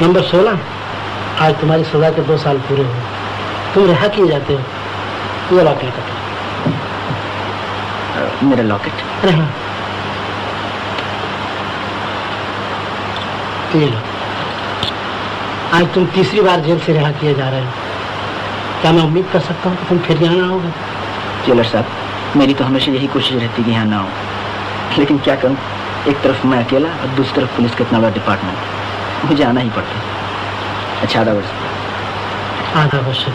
Number 16, आज तुम्हारी सजा के 2 साल पूरे हुए। तुम रिहा किए जाते हो। ये लॉकेट है। मेरा लॉकेट? अरे हाँ, ये लो। आज तुम तीसरी बार जेल से रिहा किए जा रहे हो। क्या मैं उम्मीद कर सकता हूँ कि तुम फिर यहाँ ना आओगे? जेलर साहब, मेरी तो हमेशा यही कोशिश रहती कि यहाँ ना हो, लेकिन क्या करूँ, एक तरफ मैं अकेला और दूसरी तरफ पुलिस का इतना बड़ा डिपार्टमेंट, मुझे आना ही पड़ता है। अच्छा, आधा वर्ष है।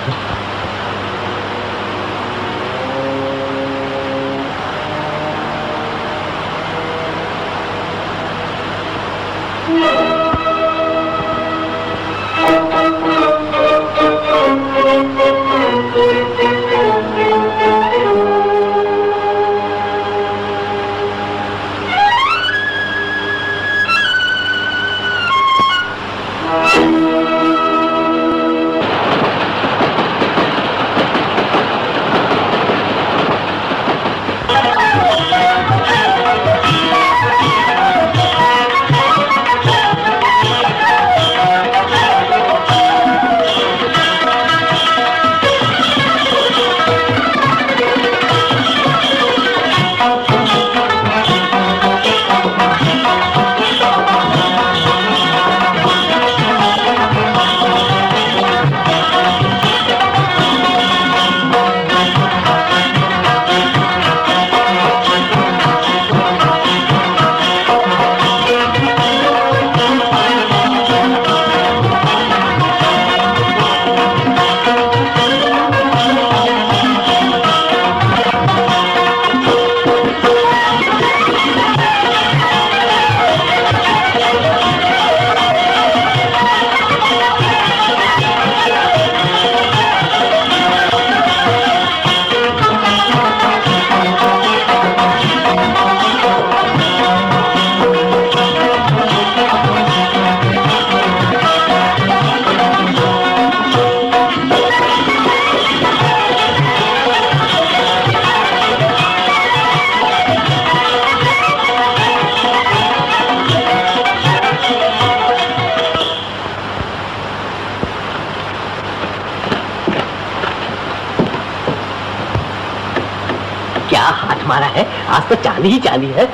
मारा है, आज तो चाली ही चाली है।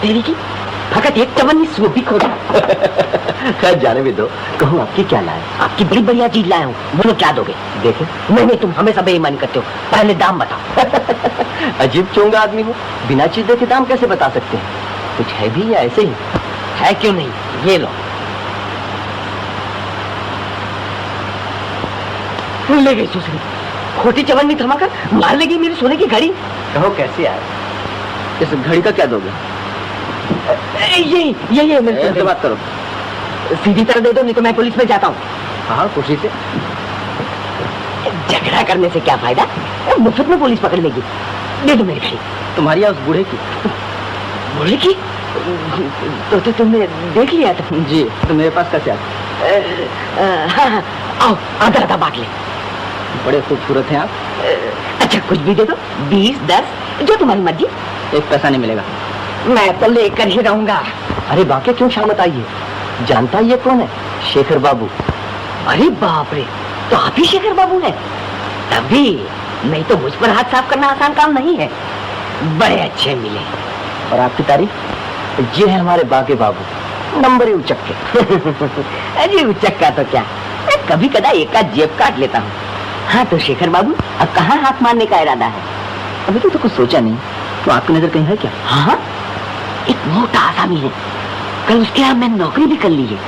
तेरी की फकत एक चवन्नी सूप भी खोजा। खैर जाने भी दो। कहूँ आपकी क्या लाए? आपकी बड़ी बढ़िया चीज लाया हूँ, बोलो क्या दोगे? देखे? नहीं, तुम हमेशा बेईमानी करते हो, पहले दाम बताओ। अजीब चोंगा आदमी हो, बिना चीज देखे दाम कैसे बता सकते हैं? कुछ है भी या ऐसे ही? है क्यों नहीं, ये लो। ले गई सुसरी, खोटी चवन्नी थमाकर मार लेगी मेरी सोने की घड़ी। कहो कैसे आए? इस घड़ी का क्या दोगे? ये मेरे से बात करो, सीधी तरह दे दो, नहीं तो मैं पुलिस में जाता हूँ। हाँ खुशी से। झगड़ा करने से क्या फायदा, मुफ्त में पुलिस पकड़ लेगी। दे दो मेरी घड़ी। तुम्हारी या उस बूढ़े की? बूढ़े की? तो तुमने देख लिया था? जी, तो मेरे पास कैसे हाँ, आओ आधा आधा बांट ले। बड़े खूबसूरत हैं आप। अच्छा कुछ भी दे दो, 20, 10 जो तुम्हारी मर्जी। एक पैसा नहीं मिलेगा। मैं तो लेकर ही रहूंगा। अरे बाकी क्यों शामत आई है? जानता ये कौन है? शेखर बाबू। अरे बाप रे, तो आप ही शेखर बाबू हैं? तभी, नहीं तो मुझ पर हाथ साफ करना आसान काम नहीं है। बड़े अच्छे मिले। और आपकी तारीफ? ये है हमारे बाके बाबू, नंबर ही उचक के। अरे उचक का तो क्या, मैं कभी कदा एक आध जेब काट लेता हूँ। हाँ तो शेखर बाबू, अब कहाँ हाथ मारने का इरादा है? अभी तो कुछ सोचा नहीं। तो आपकी नजर कहीं है क्या? हाँ, एक मोटा आसामी है, कल उसके यहाँ मैंने नौकरी भी कर ली है।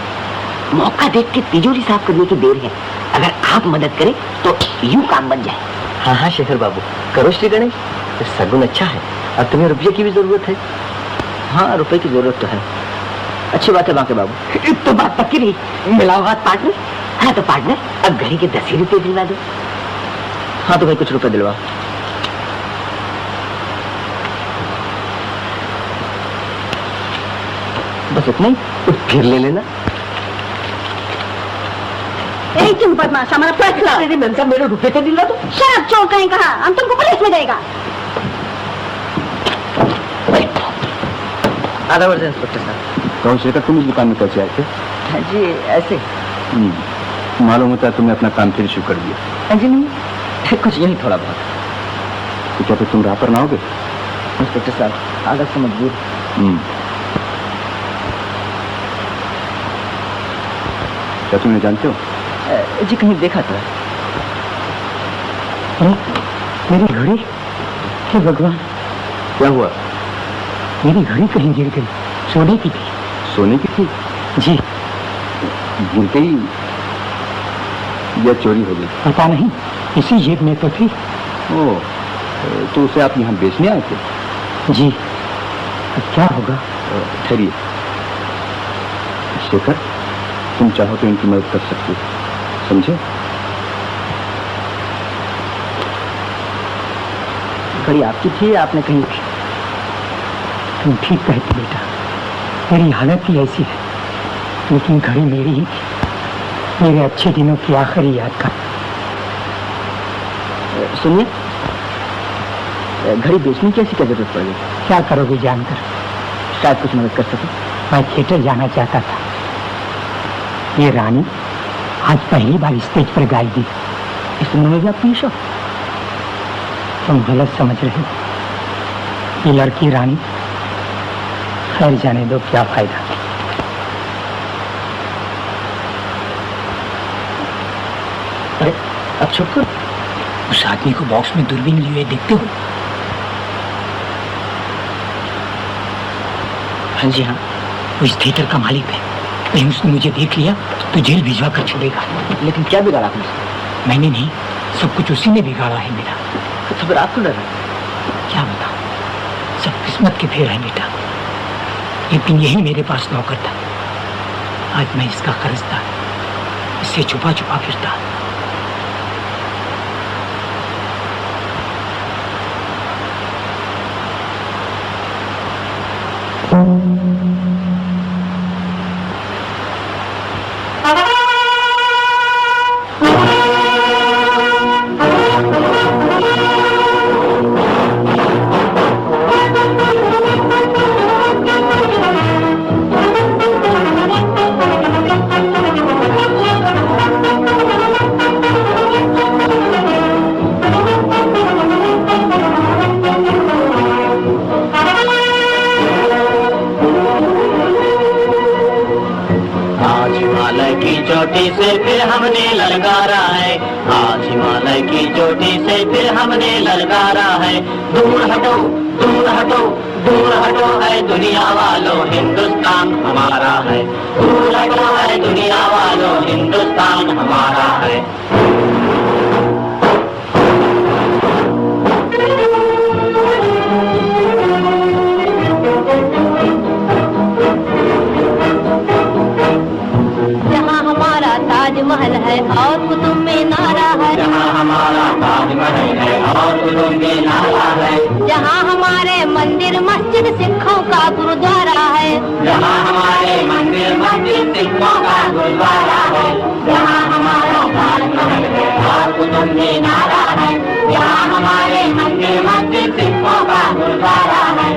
मौका देख के तिजोरी साफ करने की देर है, अगर आप मदद करें तो यूं काम बन जाए। हाँ हाँ शेखर बाबू, करो श्री गणेश। सगुन अच्छा है। अब तुम्हें रुपये की भी जरूरत है? हाँ रुपए की जरूरत तो है। अच्छी बात है बाके बाबू। तो बात पक्की रही, मिलाओ हाथ पार्टनर। हाँ तो पार्टनर, अब घड़ी के 10 ही रुपये दिलवा दो। हाँ तो भाई कुछ रुपए दिलवा। बस इतना ही, फिर ले लेना। तुम बदमाश, हमारा फैसला। अरे मैम साहब, मेरे रुपए तो दिलवा दो। शराब चोर कहीं कहा, हम तुमको पुलिस में देगा। आधा वर्ष इंस्पेक्टर साहब। कौन शेखर, तुम इस दुकान में कैसे आए थे? हाँ जी ऐसे। मालूम होता है तुमने अपना काम फिर शुरू कर दिया। हाँ जी नहीं, कुछ यही थोड़ा बहुत। तो क्या फिर तुम राह पर ना होगे? इंस्पेक्टर साहब आदत से मजबूर। क्या तुम जानते हो? जी कहीं देखा था। मेरी घड़ी, हे भगवान, क्या हुआ? मेरी घड़ी कहीं गिर गई। सोने की थी। सोने की थी? जी। गिर गई या चोरी हो गई? पता नहीं, इसी जेब में तो थी। ओह, तो उसे आप यहाँ बेचने आए थे? जी। अब क्या होगा? ठहरिए शेखर, तुम चाहो तो इनकी मदद कर सकते हो, समझे? घड़ी आपकी थी, आपने कहीं थी? तुम ठीक कहती बेटा, मेरी हालत ही ऐसी है, लेकिन घड़ी मेरी ही थी, मेरे अच्छे दिनों की आखिरी याद का। सुनिए, घड़ी बेचने की ऐसी क्या जरूरत पड़ गई? क्या करोगे जानकर? शायद कुछ मदद कर सके। मैं थिएटर जाना चाहता था। ये रानी आज पहली बार स्टेज पर गाई दी। इस उम्र में भी आपकी शौक? तुम गलत समझ रहे हो। ये लड़की रानी, खैर जाने दो, क्या फायदा। अरे अब चुप कर। उस आदमी को बॉक्स में दूरबीन लिए देखते हो? हाँ जी हाँ। वो इस थिएटर का मालिक है, कहीं उसने मुझे देख लिया तो जेल भिजवा कर छोड़ेगा। लेकिन क्या बिगाड़ा आपने? मैंने नहीं, सब कुछ उसी ने बिगाड़ा है मेरा। तो फिर आपको डर है? क्या बताऊं, सब किस्मत के फेर है बेटा। लेकिन यही मेरे पास नौकर था, आज मैं इसका कर्जदार, इससे छुपा छुपा फिरता। चोटी से फिर हमने ललकारा है, आज हिमालय की चोटी से फिर हमने ललकारा है। दूर हटो दूर हटो दूर हटो है दुनिया वालों, हिंदुस्तान हमारा है। दूर हटो है दुनिया वालों, हिंदुस्तान हमारा है। ताजमहल है और कुतुब मीनारा है, जहाँ हमारा ताजमहल है और कुतुब मीनारा है, जहाँ हमारे मंदिर मस्जिद सिखों का गुरुद्वारा है, जहाँ हमारे मंदिर मस्जिद सिखों का गुरुद्वारा है, जहाँ हमारा ताजमहल है और कुतुब मीनारा है, जहाँ हमारे मंदिर मस्जिद सिखों का गुरुद्वारा है।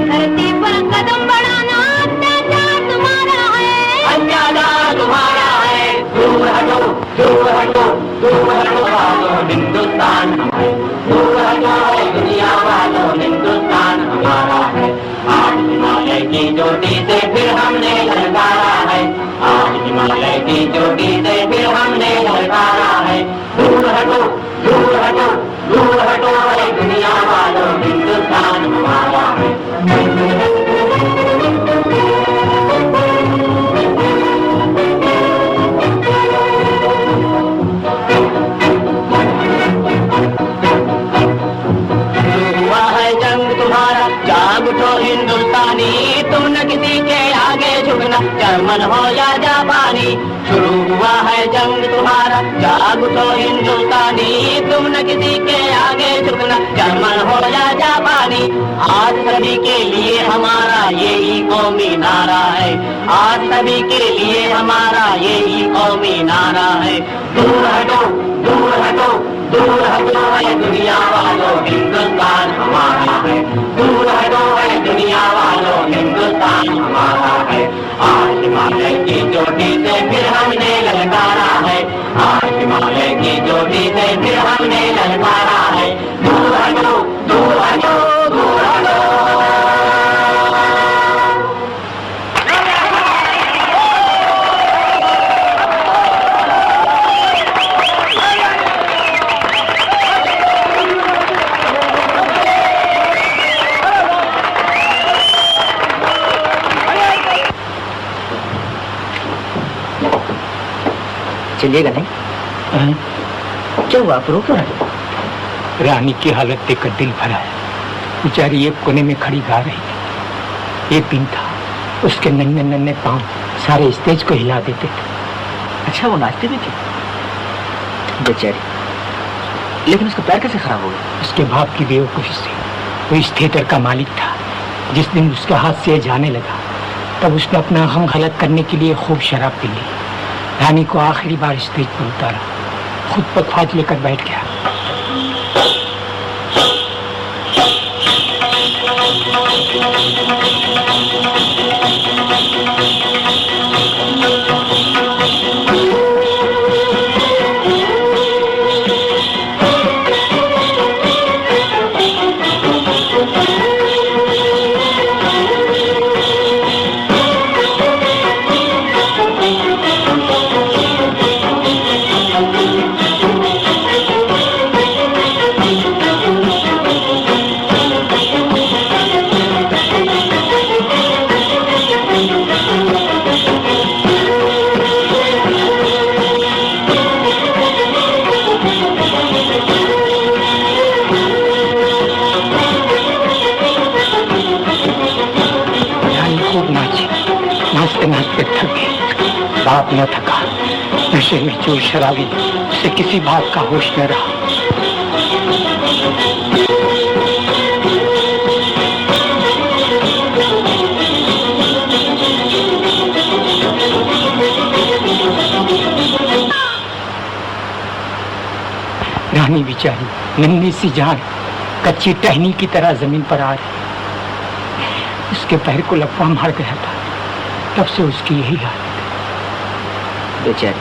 धरती पर कदम बढ़ाना अत्याचार तुम्हारा है, अत्याचार तुम्हारा है, दूर हटो दूर हटो दूर हटो वालों हिंदुस्तान हमारा, दूर हटो दुनिया वालों हिंदुस्तान हमारा है। आज हिमालय की चोटी से फिर हमने ललकारा है, आज हिमालय की चोटी से फिर हमने ललकारा है, दूर हटो दूर हटो दूर हटो दुनिया वालों हिंदुस्तान हमारा है। हुआ है जंग तुम्हारा जाग उठो हिंदुस्तानी, तुम न किसी के आगे झुकना जर्मन हो या जापानी। शुरू हुआ है जंग तुम्हारा जाग उठो हिंदुस्तानी, तुम न किसी के आगे झुकना जर्मन हो या जापानी। आज सभी के लिए हमारा यही कौमी नारा है, आज सभी के लिए हमारा यही कौमी नारा है। दूर हटो दूर हटो दूर हटो है दुनिया वालों हिंदुस्तान हमारा है, दूर हटो है दुनिया वालों हिंदुस्तान हमारा है। आज हिमालय की चोटी से फिर हमने ललकारा है, आज हिमालय की चोटी से फिर हमने ललकारा है, दूर हटो दूर हटो दूर हटो। चलिएगा नहीं? क्या हुआ, आप रो क्यों रहे? रानी की हालत देखकर दिल भरा है। बेचारी एक कोने में खड़ी गा रही थी। एक दिन था, उसके नन्हे नन्हे पांव सारे स्टेज को हिला देते थे। अच्छा, वो नाचती भी थी बेचारी, लेकिन उसका पैर कैसे खराब हो गया? उसके बाप की बेवकूफी से। वो इस थिएटर का मालिक था। जिस दिन उसके हाथ से जाने लगा तब उसने अपना हम गलत करने के लिए खूब शराब पी ली। रानी को आखिरी बार स्टेज पर उतारा, खुद पखवाज लेकर बैठ गया। बाप न थका, नशे में चूर शराबी, उसे किसी बात का होश न रहा। रानी बेचारी नन्ही सी जान कच्ची टहनी की तरह जमीन पर आ रही। उसके पैर को लपवा मार गया था, तब से उसकी यही हालत। बेचारी,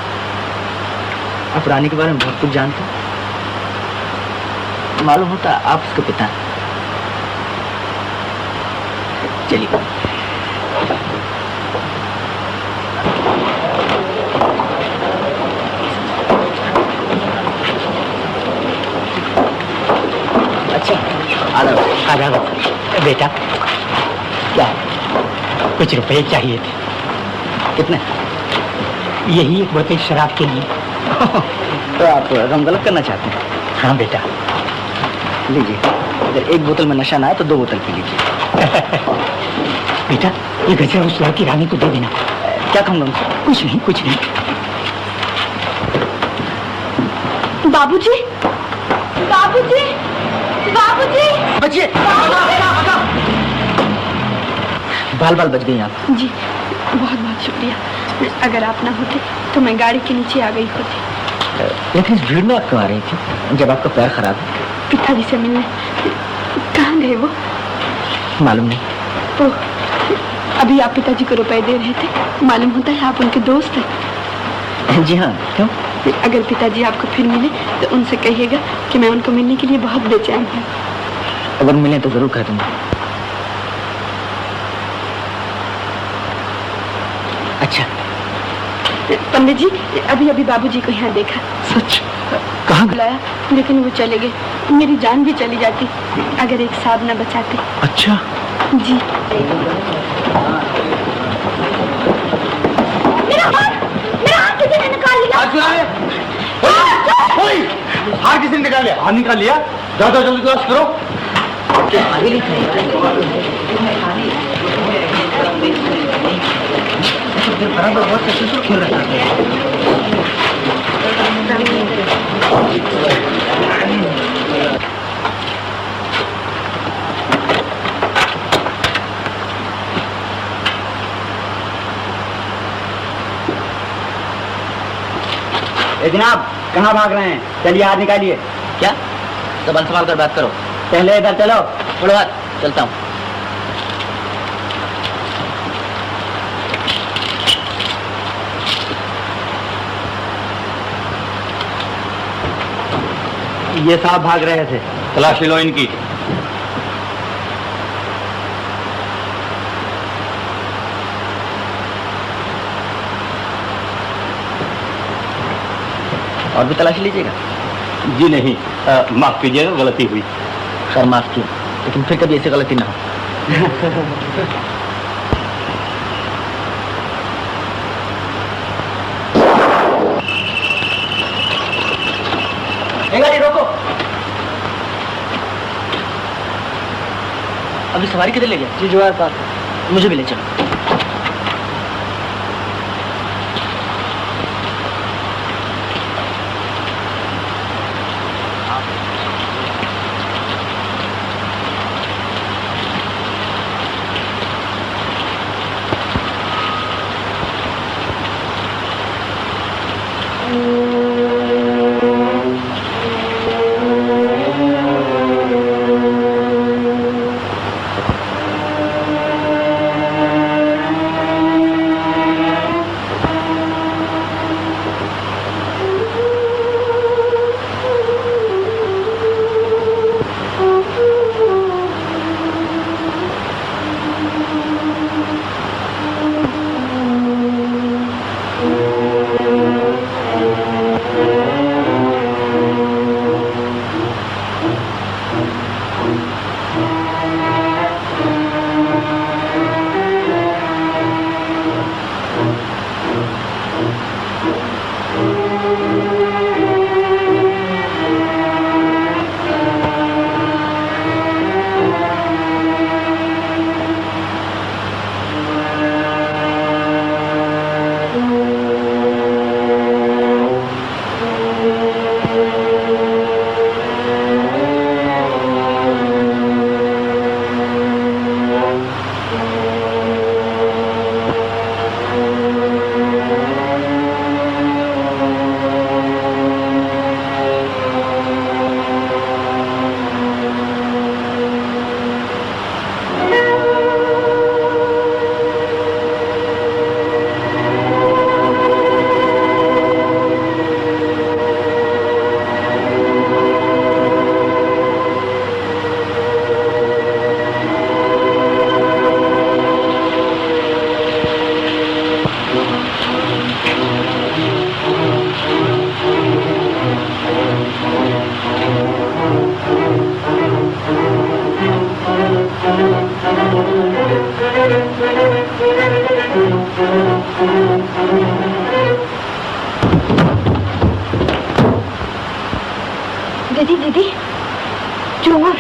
आप रानी के बारे में बहुत कुछ जानते हैं। मालूम होता आप उसके पिता हैं। चलिए। अच्छा, आधा बेटा, क्या कुछ रुपए चाहिए थे? कितने? यही एक बोतल शराब के लिए। तो आप रंग गलत करना चाहते हैं? हाँ बेटा। लीजिए, अगर एक बोतल में नशा ना आए तो 2 बोतल पी लीजिए। बेटा, ये गजरा उस लड़की रानी को दे देना। क्या कहूँगा उनसे? कुछ नहीं, कुछ नहीं। बाबूजी, बाबूजी, बाबूजी, बचिए, बाल बाल बच गई आप। जी बहुत बहुत शुक्रिया। अगर आप ना होते तो मैं गाड़ी के नीचे आ गई होती। लेकिन इस भीड़ में आप क्यों आ रही थी जब आपका पैर खराब है? पिताजी से मिलने। कहाँ गए वो? मालूम नहीं। तो अभी आप पिताजी को रुपए दे रहे थे, मालूम होता है आप उनके दोस्त हैं। जी हाँ, क्यों? अगर पिताजी आपको फिर मिले तो उनसे कहिएगा कि मैं उनको मिलने के लिए बहुत बेचैन हूँ। अगर मिले तो जरूर कह दूंगा। अच्छा पंडित जी, अभी अभी बाबूजी को यहाँ देखा। सच? कहाँ बुलाया लेकिन वो चले गए। मेरी जान भी चली जाती अगर एक साहब न बचाते। अच्छा जी। मेरा हाथ किसी ने निकाल लिया। हाथ किसी ने निकाल लिया? हाथ निकाल लिया? जाओ जाओ जल्दी तलाश करो। खेल रहा जनाब, कहाँ भाग रहे हैं? चलिए हाथ निकालिए। क्या? जबान संभाल कर बात करो। पहले इधर चलो। थोड़ा बात, चलता हूँ। ये साहब भाग रहे थे। तलाशी लो इनकी। और भी तलाशी लीजिएगा? जी नहीं, माफ कीजिएगा, गलती हुई। सर माफ किया, लेकिन फिर कभी ऐसी गलती ना हो। गाड़ी रोको। अभी सवारी किधर ले गया? जी जो पास। मुझे भी ले चलो। दीदी दीदी चोर।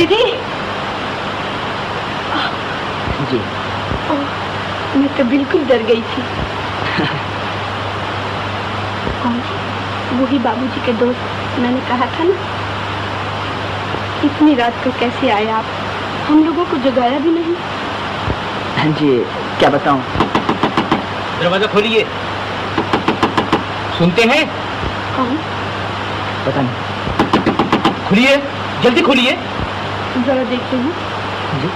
दीदी जी मैं तो बिल्कुल डर गई थी। कौन? वही बाबूजी के दोस्त, मैंने कहा था ना। इतनी रात को कैसे आए आप? हम लोगों को जगाया भी नहीं। जी क्या बताऊं। दरवाजा खोलिए। सुनते हैं? कौन? पता नहीं। खोलिए, जल्दी खोलिए। जरा देखते हैं। जी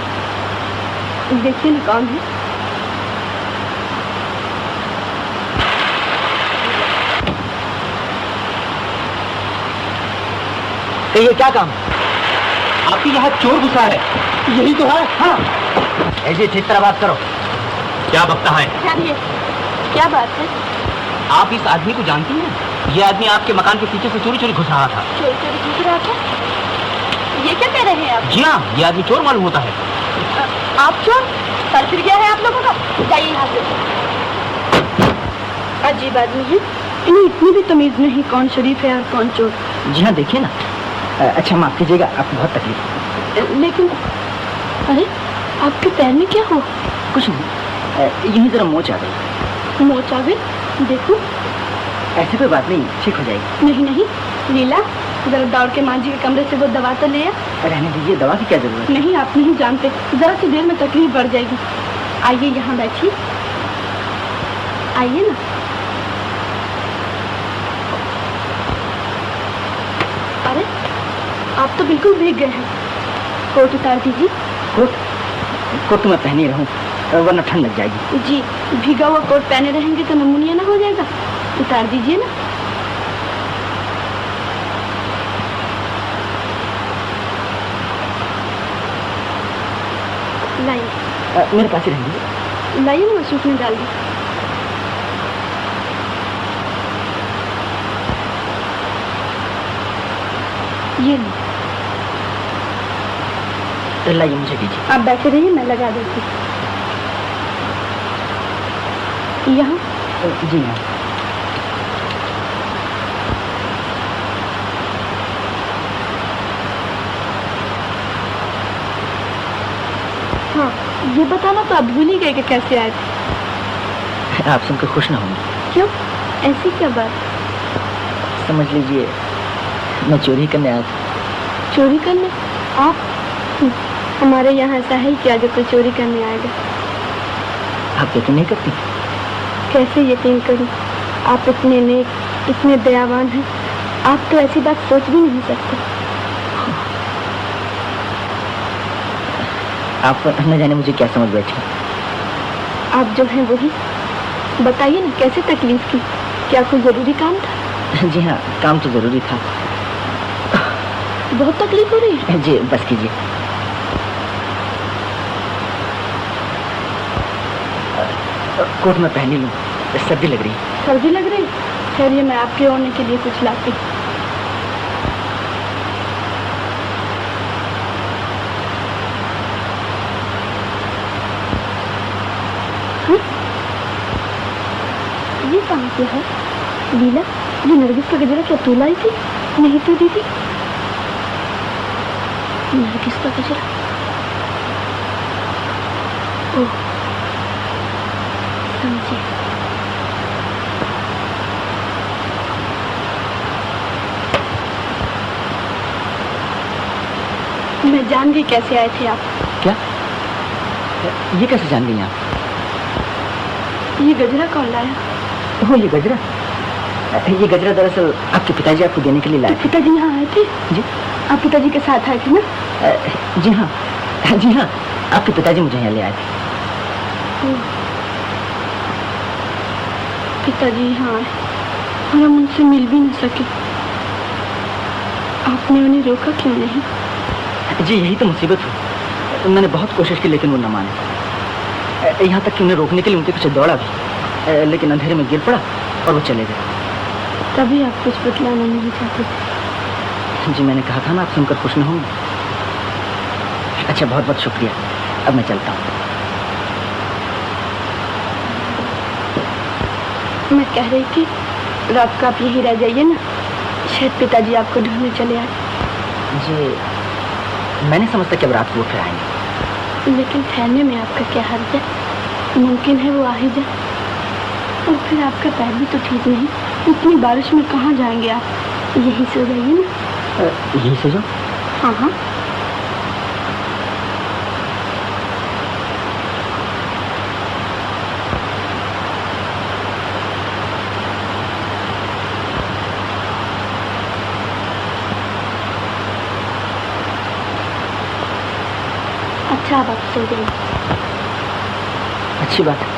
देखिए ना कौन है। ये क्या काम? आपके यहाँ चोर घुसा है। यही तो है। हाँ ऐसे ठीक तरह बात करो। क्या बकता है? क्या बात है? आप इस आदमी को जानती हैं? ये आदमी आपके मकान के पीछे से चोरी चोरी घुस रहा था। चोरी चोरी घुस रहा था? ये क्या कह रहे हैं आप? जी हाँ, ये आदमी चोर मालूम होता है। आप चोर? सर फिर गया है आप लोगों का। जाइए यहाँ से। अजीब आदमी है, इन्हें इतनी भी तमीज नहीं कौन शरीफ है और कौन चोर। जी हाँ देखिए ना। अच्छा माफ कीजिएगा, आपको बहुत तकलीफ। लेकिन अरे आपके पैर में क्या हुआ? कुछ नहीं, यही जरा मोच आ गई। मोच आ गई? देखो। ऐसी कोई बात नहीं, ठीक हो जाएगी। नहीं नहीं लीला, जरा दौड़ के माँ जी के कमरे से वो दवा तो ले आ। रहने दीजिए, दवा की क्या जरूरत है? नहीं आप नहीं जानते, जरा सी देर में तकलीफ बढ़ जाएगी। आइए यहाँ बैठिए, आइए ना। अरे आप तो बिल्कुल भीग गए हैं। कोट उतार दीजिए। कोट तो मैं पहने ही रहूं, वरना ठंड लग जाएगी। जी भीगा हुआ कोट पहने रहेंगे तो नमूनिया ना हो जाएगा। उतार दीजिए ना। लाइए। मेरे पास ही रहेंगे। लाइए ना, मैं सूखने डाल दी। ये लाइए मुझे दीजिए। आप बैठे रहिए, मैं लगा देती हूँ। यहाँ? जी हाँ। हाँ ये बताना तो आप भूल ही गए कि कैसे आए थे। आप सुनकर खुश ना होंगे। क्यों? ऐसी क्या बात? समझ लीजिए मैं चोरी करने आया था। चोरी करने? आप? हमारे यहाँ ऐसा है क्या जो कोई चोरी करने आएगा? आप यकीन नहीं करती? कैसे यकीन करूं? आप इतने नेक, इतने दयावान हैं, आप तो ऐसी बात सोच भी नहीं सकते। आप न जाने मुझे क्या समझ बैठी। आप जो हैं वही। बताइए ना कैसे तकलीफ की? क्या कोई जरूरी काम था? जी हाँ, काम तो जरूरी था। बहुत तकलीफ हो रही है? जी बस कीजिए। कोट में पहन लूं, सर्दी लग रही है। सर्दी लग रही? ठहरिए, मैं आपके ओढ़ने के लिए कुछ लाती। ये कहाँ से है? लीला, ये नरगिस का गजरा क्या तू लाई थी? नहीं तो दीदी। नरगिस का गजरा। ओह समझे। मैं जान गई कैसे आए थे आप। क्या? ये कैसे जान गई आप? ये गजरा कौन लाया? ओह ये गजरा दरअसल आपके पिताजी आपको देने के लिए लाए थे। पिताजी यहाँ आए थे? जी। आप पिताजी के साथ आए थे ना? जी हाँ आपके पिताजी मुझे यहाँ ले आए थे। पिताजी यहाँ आए और हम उनसे मिल भी नहीं सके। आपने उन्हें रोका क्यों नहीं? जी यही तो मुसीबत हुई। मैंने बहुत कोशिश की लेकिन वो न माने। यहाँ तक कि उन्हें रोकने के लिए उनके पीछे दौड़ा भी, लेकिन अंधेरे में गिर पड़ा और वो चले गए। तभी आप कुछ बतलाना नहीं चाहते थे। जी मैंने कहा था ना, आप सुनकर खुश न होंगे। अच्छा बहुत बहुत शुक्रिया, अब मैं चलता हूँ। मैं कह रही थी रात को आप यही रह जाइए ना, शायद पिताजी आपको ढूंढने चले आए। जी मैंने समझता कि अब रात को फिर आएंगे। लेकिन ठहरने में आपका क्या हर्ज है? मुमकिन है वो आ ही जाए। और फिर आपका पैर भी तो ठीक नहीं, इतनी बारिश में कहाँ जाएंगे आप? यहीं सो जाइए ना। यहीं सो जाओ? हाँ हाँ। अच्छा, अब आप सो जाइए। अच्छी बात है।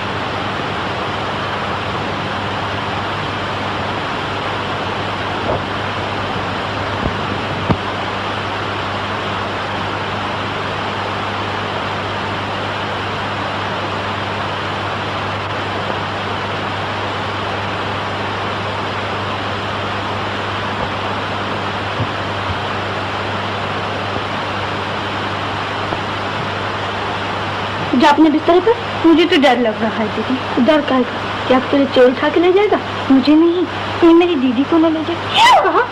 जा अपने बिस्तर पर। मुझे तो डर लग रहा है दीदी। डर का क्या? आप तेरे चोर उठा के ले जाएगा? मुझे नहीं, ये मेरी दीदी को न ले जाए। कहाँ?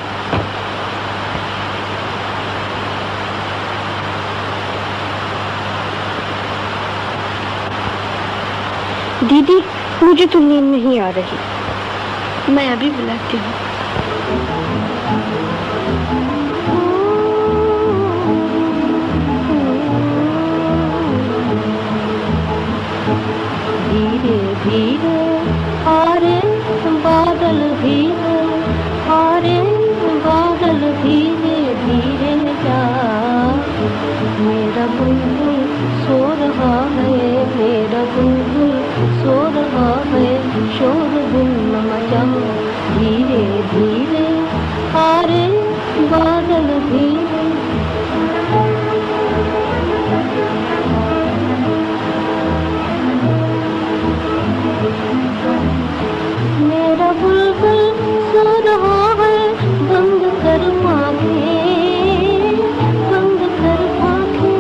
दीदी, मुझे तो नींद नहीं आ रही। मैं अभी बुलाती हूँ। धीरे धीरे हारे बादल धीरे, हारे बादल धीरे धीरे जा। मेरा बुलबुल सो रहा है, मेरा बुलबुल सो रहा है, शोरगुल न मचा। धीरे धीरे हारे बादल धीरे। मेरा बुलबुल सो रहा है, बंद कर आँखें, बंद कर आँखें।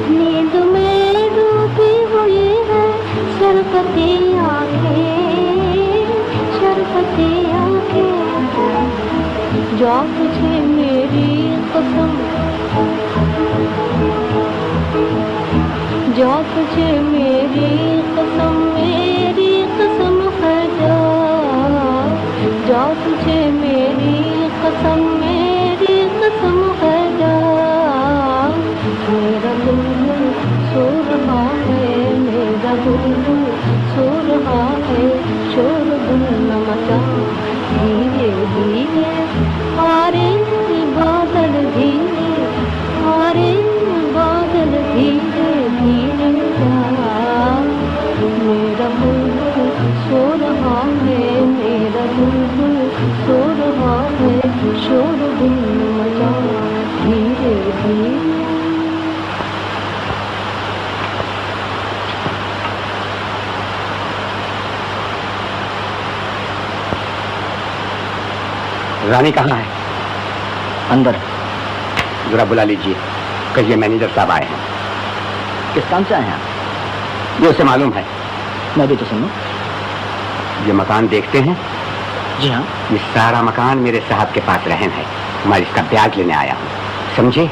नींद में डूबी हुई है शरबती आँखें, शरबती आँखें। जा तुझे मेरी कसम, जा तुझे मेरी कसम, मेरी कसम है जा। जा तुझे मेरी कसम, मेरी कसम है जा। मेरा बुलबुल सो रहा है, मेरा बुलबुल सो रहा है, शोरगुल न मचा। धीरे धीरे हारे बादल धीरे, हारे बादल धीरे धीरे जा। मेरा बुलबुल सो रहा है, मेरा बुलबुल सो रहा है, शोरगुल न मचा। धीरे धीरे। रानी कहाँ है? अंदर। जरा बुला लीजिए, कहिए मैनेजर साहब आए हैं। किस काम से आए हैं आप? ये उसे मालूम है। मैं भी तो सुनूं। ये मकान देखते हैं? जी हाँ। ये सारा मकान मेरे साहब के पास रहन है। मैं इसका ब्याज लेने आया हूँ, समझे?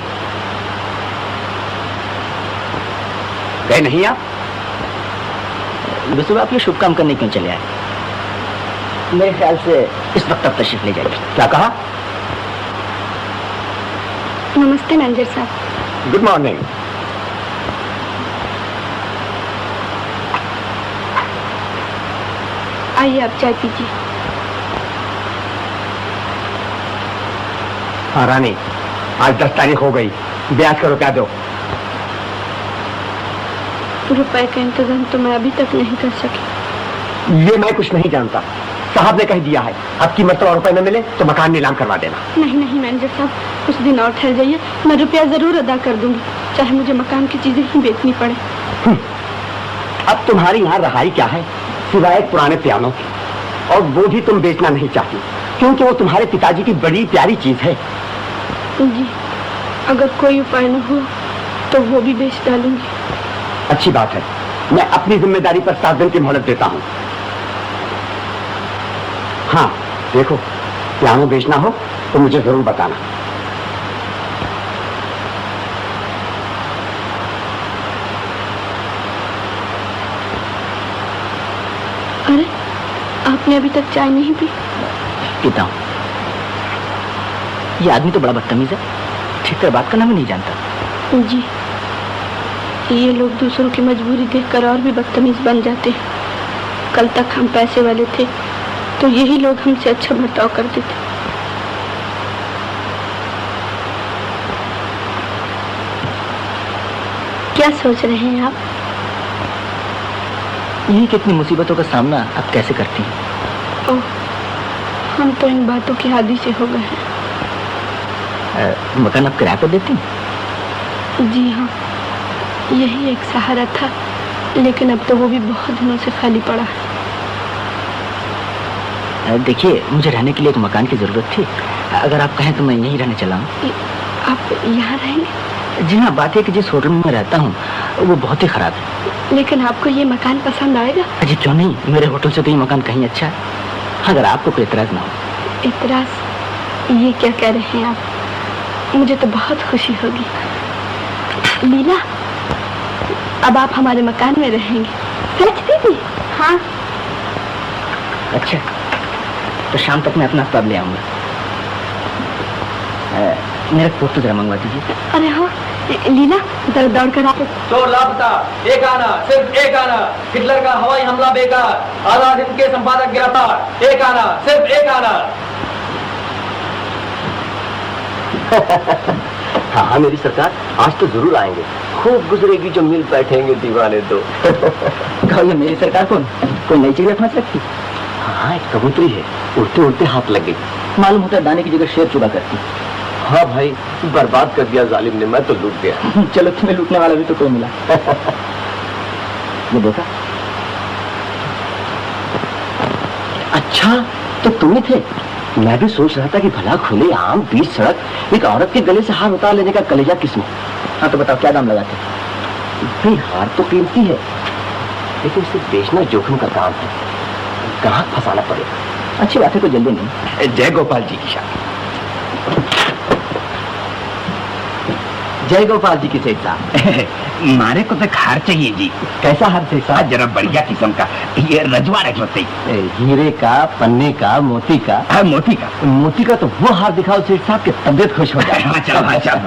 गए नहीं आप? वैसे आप ये शुभ काम करने क्यों चले आए? मेरे ख्याल से इस वक्त आप तशरीफ ले जाइए। क्या कहा? नमस्ते मैनेजर साहब। Good morning. आइए, आप चाय पीजिए। हाँ रानी, आज 10 तारीख हो गई, ब्याज का रुपया दो। रुपए का इंतजाम तो मैं अभी तक नहीं कर सकी। ये मैं कुछ नहीं जानता, साहब ने कह दिया है, अब की मरतबा रुपए न मिले तो मकान नीलाम करवा देना। नहीं नहीं मैनेजर साहब, कुछ दिन और ठहर जाइए, मैं रुपया जरूर अदा कर दूंगी, चाहे मुझे मकान की चीजें ही बेचनी पड़े। अब तुम्हारी यहाँ रहाई क्या है सिवाय एक पुराने पियानो की, और वो भी तुम बेचना नहीं चाहती क्योंकि वो तुम्हारे पिताजी की बड़ी प्यारी चीज है। जी, अगर कोई उपाय न हुआ तो वो भी बेच डालूंगी। अच्छी बात है, मैं अपनी जिम्मेदारी पर 7 दिन की मोहलत देता हूँ। हाँ देखो, पियानो बेचना हो तो मुझे जरूर बताना। अरे आपने अभी तक चाय नहीं पी? पीता हूँ। ये आदमी तो बड़ा बदतमीज है, ठीक तरह बात करना भी नहीं जानता। जी, ये लोग दूसरों की मजबूरी देखकर और भी बदतमीज बन जाते हैं। कल तक हम पैसे वाले थे तो यही लोग हमसे अच्छा बर्ताव करते थे। क्या सोच रहे हैं आप? यही कितनी मुसीबतों का सामना आप कैसे करती हैं? ओह, हम तो इन बातों की आदी से हो गए हैं। मकान आप किराए पर देती हैं? जी हाँ, यही एक सहारा था, लेकिन अब तो वो भी बहुत दिनों से खाली पड़ा है। देखिए, मुझे रहने के लिए एक मकान की जरूरत थी। अगर आप कहें तो मैं यहीं रहने चला हूँ। आप यहाँ रहेंगे? जी हाँ, बात है कि जिस होटल में मैं रहता हूँ वो बहुत ही खराब है। लेकिन आपको ये मकान पसंद आएगा? जी क्यों नहीं, मेरे होटल से तो ये मकान कहीं अच्छा है, अगर आपको कोई इतराज ना हो। इतराज? ये क्या कह रहे हैं आप? मुझे तो बहुत खुशी होगी। लीला, अब आप हमारे मकान में रहेंगे। सच दीदी? हाँ। अच्छा, तो शाम तक मैं अपना सब ले आऊंगा। मेरा कोट तो जरा मंगवा दीजिए। अरे हाँ, लीला जरा दौड़ कर आके। चोर लापता, एक आना, सिर्फ एक आना। हिटलर का हवाई हमला बेकार, आजाद हिंद के संपादक गिरफ्तार। एक आना, सिर्फ एक आना। हाँ मेरी सरकार, आज तो जरूर आएंगे। खूब गुजरेगी जो मिल बैठेंगे दीवाने दो। कहो, ये मेरी सरकार कौन? कोई नई चिड़िया फंस रखी? हाँ, एक कबूतरी है, उड़ते उड़ते हाथ लग गई। मालूम होता है दाने की जगह शेर चुरा करती। हाँ भाई, बर्बाद कर दिया जालिम ने, मैं तो लूट गया। चलो, तुम्हें लूटने वाला भी तो कोई मिला। ये देखा? अच्छा, तो तुम ही थे? मैं भी सोच रहा था कि भला खुले आम बीच सड़क एक औरत के गले से हार उतार लेने का कलेजा किसमें। हाँ तो बताओ, क्या दाम लगाते? भाई हार तो कीमती है, लेकिन इसे बेचना जोखिम का काम है, ग्राहक फंसाना पड़ेगा। अच्छी बात है, कोई जल्दी नहीं। जय गोपाल जी की शान। जय गोपाल जी की सेठ साहब। मारे को तो हार चाहिए जी। कैसा हार सेठ साहब? जरा बढ़िया किस्म का, ये रजवा रख बताइए। हीरे का, पन्ने का, मोती का। हाँ, मोती का। मोती का तो वो हार दिखाओ सेठ साहब की तबीयत खुश हो जाए। हाँ चलो, हाँ चलो।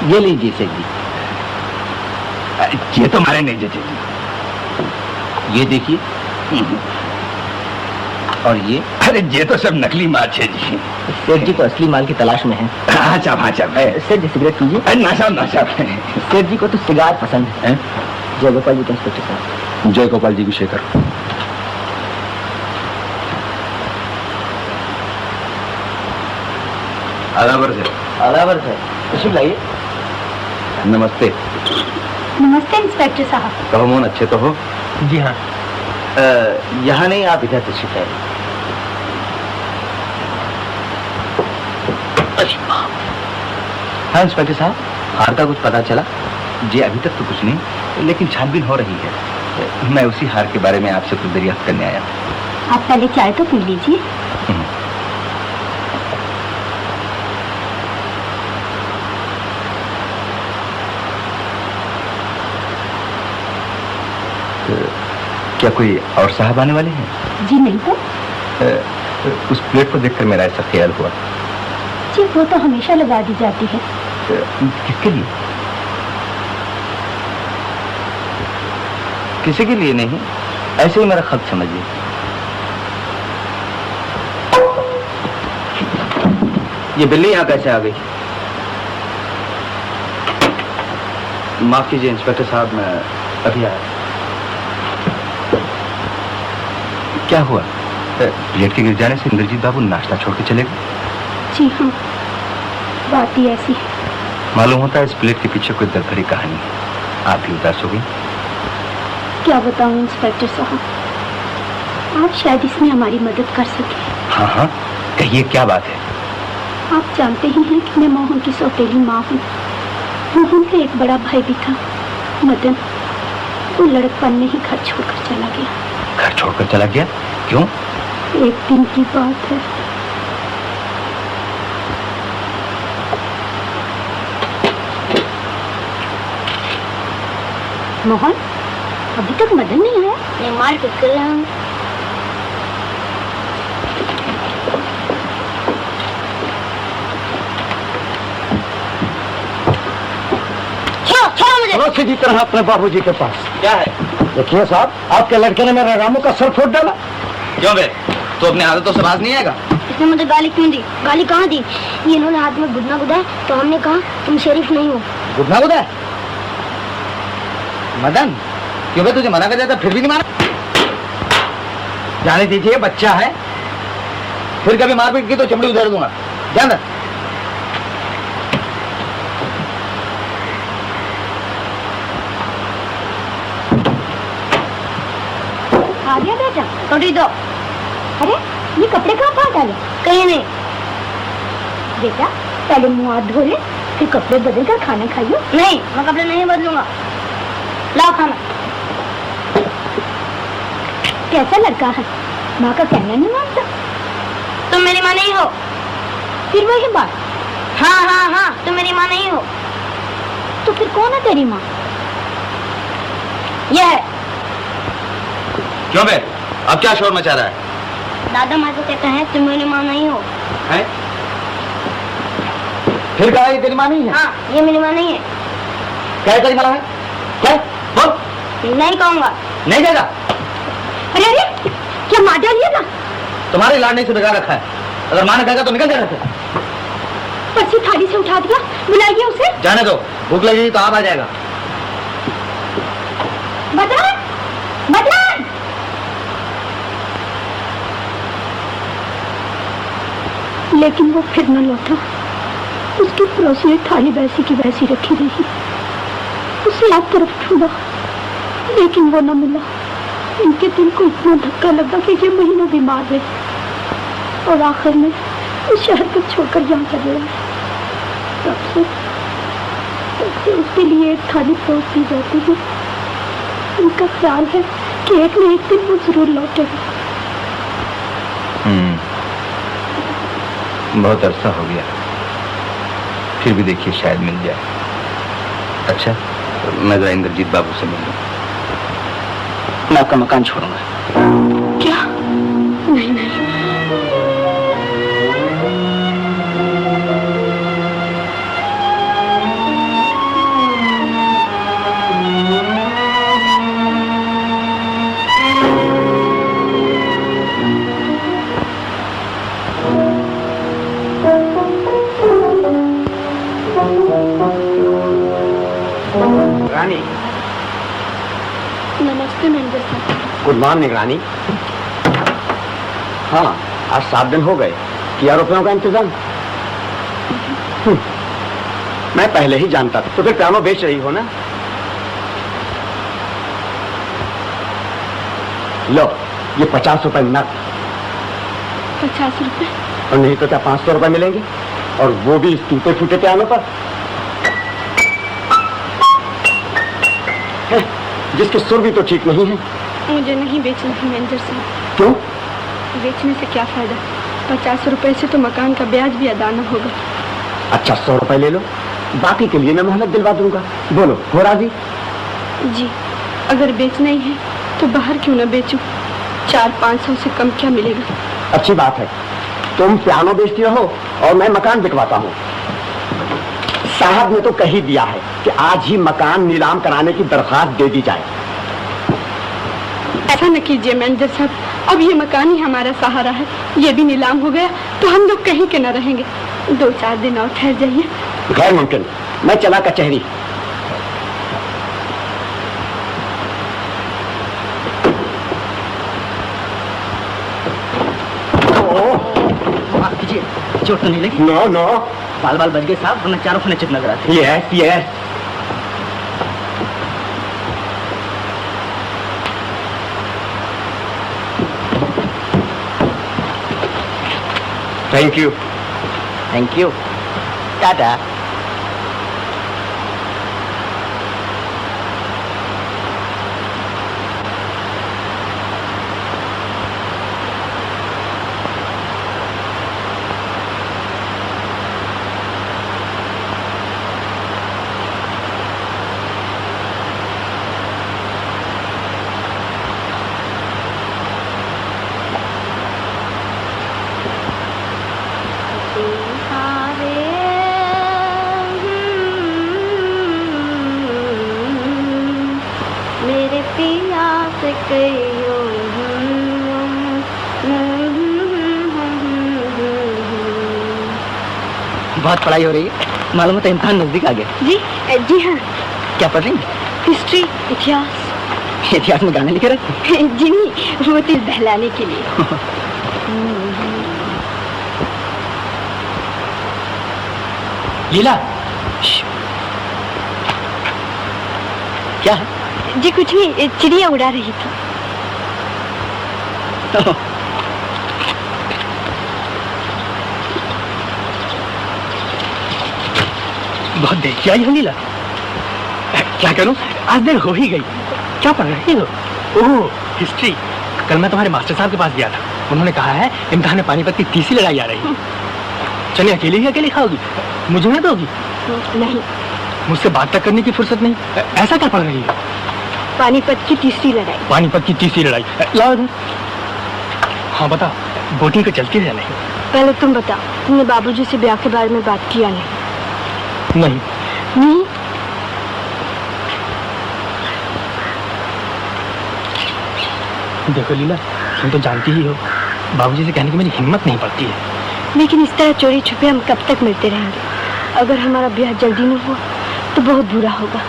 ये लीजिए सेठ जी। ये तो मारे नहीं जचे जी। ये देखिए। और ये? अरे ये तो सब नकली माल है जी। सेठ जी तो असली माल की तलाश में है। हाँ साहब, हाँ साहब। सेठ जी सिगरेट पीजिए। ना साहब, ना साहब। सेठ जी को तो सिगार पसंद है। जय गोपाल जी का इंस्पेक्टर साहब। जय गोपाल जी की शेखर। आदाबर से। बराबर है, तशरीफ लाइए। नमस्ते। नमस्ते इंस्पेक्टर साहब। कहो मोहन, अच्छे तो हो? जी हाँ। यहाँ नहीं, आप इधर तशरीफ लाइए। हाँ इंस्पेक्टर साहब, हार का कुछ पता चला? जी अभी तक तो कुछ नहीं, लेकिन छानबीन हो रही है। मैं उसी हार के बारे में आपसे कुछ दरियाफ्त करने आया। आप पहले चाय तो पी लीजिए। क्या कोई और साहब आने वाले हैं? जी नहीं तो। उस प्लेट को देखकर मेरा ऐसा ख्याल हुआ। जी वो तो हमेशा लगा दी जाती है। किसके लिए? किसी के लिए नहीं, ऐसे ही मेरा खत समझिए। ये बिल्ली यहाँ कैसे आ गई? माफ कीजिए इंस्पेक्टर साहब, मैं अभी आया। क्या हुआ? प्लेट के गिर जाने से इंद्रजीत बाबू नाश्ता छोड़ के चले गए? जी हाँ, बात ही ऐसी है। मालूम होता है इस प्लेट के पीछे कोई दर्द भरी कहानी है। आप ही उदास हो गई। क्या बताऊं इंस्पेक्टर साहब, आप शायद इसमें हमारी मदद कर सके। हाँ हाँ, कहिए क्या बात है? आप जानते ही हैं कि मैं मोहन की सौतेली माँ हूँ। मोहन का एक बड़ा भाई भी था, मदन। वो लड़कपन में ही घर छोड़कर चला गया। घर छोड़कर चला गया? क्यों? एक दिन की बात है। मोहन, अभी तक मदन नहीं आया। नहीं मार के कर रहा हूँ। चलो सीधी तरह अपने बाबूजी के पास। क्या है? देखिए साहब, आपके लड़के ने मेरे रामू का सर फोड़ डाला। क्यों बे? तो अपने आदतों से बाज नहीं आएगा? इसने मुझे गाली क्यों दी? गाली कहाँ दी? ये इन्होंने हाथ में गुदना गुदाया तो हमने कहा तुम शरीफ नहीं हो। गुदना गुदा? मदन, क्यों बे तुझे मना कर जाता फिर भी नहीं माना? जाने दीजिए, बच्चा है। फिर कभी मारपीट की तो चमड़ी उधेड़ दूंगा। जान आ गया बेटा, रोटी दो। अरे ये कपड़े कहाँ फाड़ डाले? कहीं नहीं। बेटा पहले मुंह हाथ धो ले, फिर कपड़े बदल कर खाना खाइयो। नहीं, मैं कपड़े नहीं बदलूंगा। लाओ खाना। कैसा लड़का है, माँ का कहना नहीं मानता। तुम मेरी माँ नहीं हो। फिर वही बात। हाँ हाँ हाँ, तुम मेरी माँ नहीं हो। तो फिर कौन है तेरी माँ? यह है। क्यों बे? अब क्या शोर मचा रहा है? दादा माँ को कहते हैं तुम मेरी माँ नहीं हो। है? फिर कहा ये तेरी माँ नहीं है? हाँ, ये मेरी माँ नहीं है। क्या तेरी माँ है? क्या? बोल। नहीं कहूँगा। नहीं देगा? अरे अरे क्या मार डालिए ना। तुम्हारे लाडने से बिगाड़ रखा है। अगर माँ ने कहेगा तो निकल जाएगा फिर। पर्ची थाली से उठा दिया, बुलाइए उसे। जाने दो, भूख लगेगी तो आप आ जाएगा। बदलान, बदलान। लेकिन वो फिर न लौटा। उसकी पड़ोसी ने थाली वैसी की वैसी रखी रही। उसे एक तरफ ढूंढा, लेकिन वो न मिला। इनके दिल को इतना धक्का लगा कि ये महीनों बीमार रहे और आखिर में उस शहर को छोड़कर यहाँ चले आए। तब से उसके लिए एक थाली परोस दी जाती है। उनका ख्याल है कि एक न एक दिन वो जरूर लौटेगा। बहुत अरसा हो गया, फिर भी देखिए शायद मिल जाए। अच्छा, मैं जरा इंद्रजीत बाबू से मिलूं। मैं आपका मकान छोड़ूंगा। क्या? नहीं नहीं। रानी। नमस्ते मैनेजर साहब। गुड मॉर्निंग रानी। हाँ, आज 7 दिन हो गए। किया रुपयों का इंतजाम? मैं पहले ही जानता था। तो फिर पियानो बेच रही हो ना? लो, ये 50 रुपए नकद। 50 रुपए? और नहीं तो क्या 500 रुपए मिलेंगे, और वो भी इस टूटे फूटे पियानो पर, जिसके सुर भी तो ठीक नहीं है। मुझे नहीं बेचना है मैनेजर साहब। क्यों? बेचने से क्या फायदा? 50 रुपए से तो मकान का ब्याज भी अदा न होगा। अच्छा, 100 रुपए ले लो, बाकी के लिए मैं मोहलत दिलवा दूंगा। बोलो, हो राजी? जी, अगर बेचना ही है तो बाहर क्यों न बेचूं? 400-500 से कम क्या मिलेगा? अच्छी बात है, तुम पियानो बेचती रहो और मैं मकान बिकवाता हूँ। साहब ने तो कह ही दिया है कि आज ही मकान नीलाम कराने की दरखास्त दे दी जाए। ऐसा न कीजिए मैनेजर साहब, अब ये मकान ही हमारा सहारा है। ये भी नीलाम हो गया तो हम लोग कहीं के न रहेंगे। 2-4 दिन और ठहर जाइए। गैर मुमकिन, मैं चला कचहरी। माफ कीजिए, चोट तो नहीं लगी? No no. बाल बाल बच गए साहब, वरना चारों खाने चित नजर आते। Yes yes. Thank you. Thank you, Tata. मेरे पिया से बहुत पढ़ाई हो रही है, मालूम है तो इम्तिहान नजदीक आ गया। जी जी हाँ, क्या पढ़ रही हैं? हिस्ट्री, इतिहास। इतिहास में गाने लिखे रहते? जी नहीं, वो दिल बहलाने के लिए। लीला, क्या है? जी कुछ नहीं, चिड़िया उड़ा रही थी। बहुत देर क्या है लीला? क्या करूं, आज देर हो ही गई। क्या पढ़ रही हो? ओह, हिस्ट्री। कल मैं तुम्हारे मास्टर साहब के पास गया था, उन्होंने कहा है इम्तिहान में पानीपत की तीसरी लड़ाई आ रही है। चलिए, अकेले ही अकेले खाओगी, मुझे ना दोगी? नहीं, मुझसे बात तक करने की फुर्सत नहीं। ऐसा क्या पढ़ रही है? पानीपत की तीसरी लड़ाई। पानीपत की तीसरी लड़ाई, लाओ इधर। हाँ बता, बोटिंग को चलती है नहीं? पहले तुम बताओ, तुमने बाबूजी से ब्याह के बारे में बात किया नहीं? नहीं। नहीं? देखो लीला, तुम तो जानती ही हो, बाबूजी से कहने की मेरी हिम्मत नहीं पड़ती है। लेकिन इस तरह चोरी छुपे हम कब तक मिलते रहेंगे? अगर हमारा ब्याह जल्दी न हुआ तो बहुत बुरा होगा।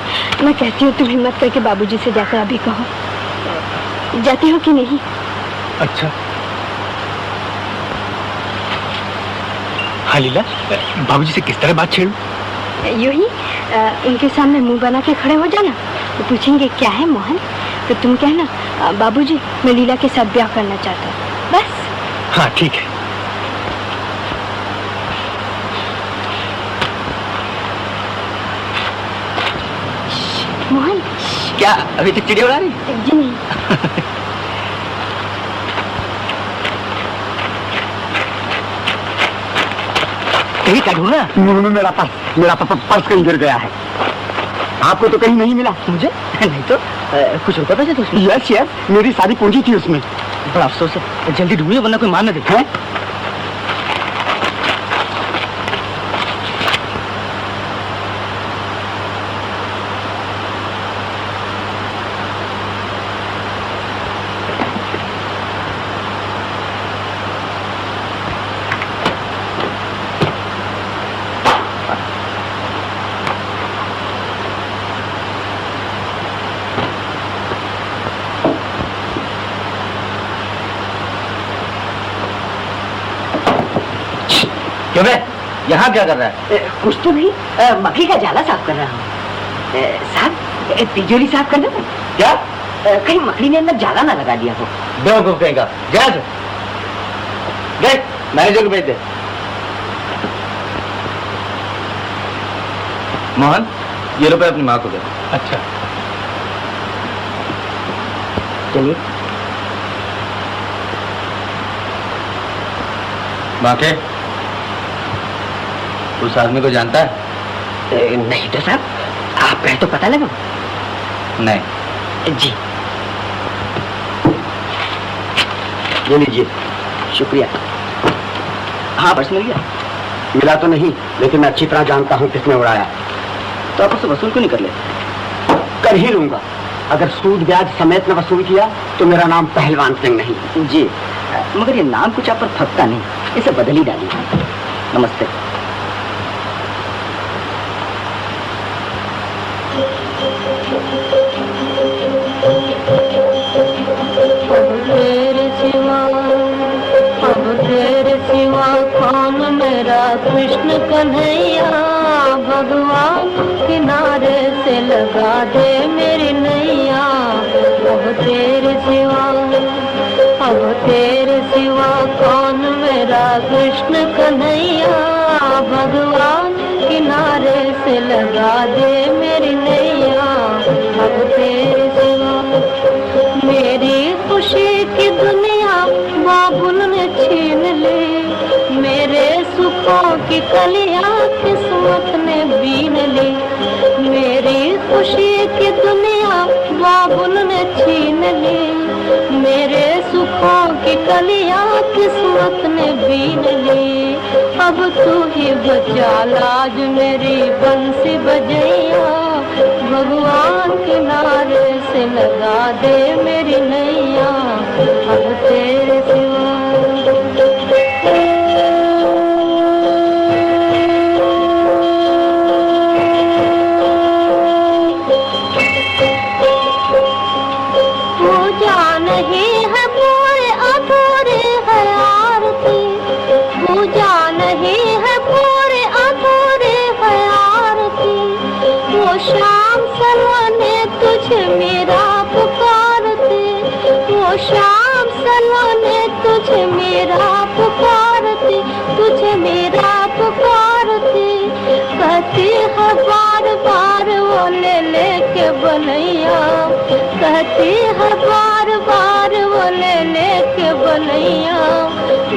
मैं कहती हूँ तुम हिम्मत करके बाबूजी से जाकर अभी कहो। जाती हो कि नहीं? अच्छा। हाँ लीला, बाबूजी से किस तरह बात छेड़ूं? यूं ही उनके सामने मुंह बना के खड़े हो जाना। तो पूछेंगे क्या है मोहन, तो तुम कहना बाबूजी मैं लीला के साथ ब्याह करना चाहता हूँ, बस। हाँ ठीक है। मोहन। क्या अभी तक चिड़िया उड़ा रही? जी नहीं। कहीं क्या ढूंढ रहा? मेरा पर्स कहीं गिर गया है। आपको तो कहीं नहीं मिला? मुझे नहीं तो कुछ रुपए पैसे थे उसमें? यस यस, मेरी सारी पूंजी थी उसमें। बड़ा अफसोस है, जल्दी ढूंढिए वरना कोई मार न दे। हैं? क्यों बे? यहाँ क्या कर रहा है? कुछ तो नहीं, मक्खी का जाला साफ कर रहा हूँ। साहब, तिजोरी साफ करना है क्या? कहीं मकड़ी ने अंदर जाला ना लगा दिया हो। बेवकूफ कहेगा, जा मैनेजर को भेज दे। मोहन, ये रुपए अपनी माँ को दे। अच्छा। चलिए। बाके, उस आदमी को जानता है? नहीं तो साहब, आप कहे तो पता लगा। नहीं। जी, ये लीजिए। शुक्रिया। हाँ, पर्स मिल गया? मिला तो नहीं, लेकिन मैं अच्छी तरह जानता हूँ किसने उड़ाया। तो आप उससे वसूल क्यों नहीं कर ले? कर ही लूंगा। अगर सूद ब्याज समेत न वसूल किया तो मेरा नाम पहलवान सिंह नहीं। जी, मगर ये नाम कुछ आप पर फटता नहीं, इसे बदल ही डालिए। नमस्ते। तेरे सिवा कौन मेरा कृष्ण कन्हैया, भगवान किनारे से लगा दे मेरी नैया। अब तेरे सिवा, अब तेरे सिवा कौन मेरा कृष्ण कन्हैया, भगवान किनारे से लगा दे मेरी नैया। अब तेरे सिवा मेरी खुशी की दुनिया बाबुल ने छीन ली, मेरे सुखों की कलियां किस्मत ने बीन ली। मेरी खुशी की दुनिया बाबुल ने छीन ली, मेरे सुखों की कलियां किस्मत ने बीन ली। अब तू ही बचा लाज मेरी बंसी बजैया, भगवान किनारे से लगा दे मेरी नैया। अब तेरे सिवा शाम सलवाने तुझे मेरा पुकारते, वो शाम सलवाने तुझे मेरा पुकारते, तुझे मेरा पुकारते। कहती है बार बार वो ले लेके बनैया, कहती है बार बार वो ले लेके बनैया।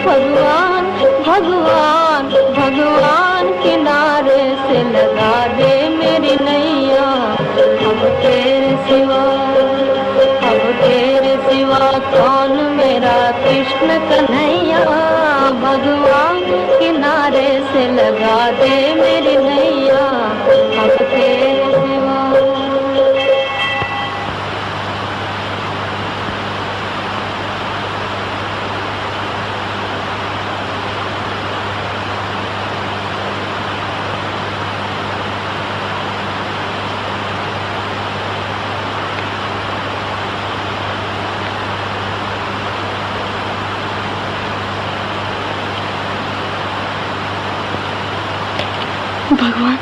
भगवान भगवान भगवान किनारे से लगा दे मेरी नैया। अब तेरे सिवा कौन मेरा कृष्ण कन्हैया, भगवान किनारे से लगा दे मेरी नैया। अब तेरे सिवा भगवान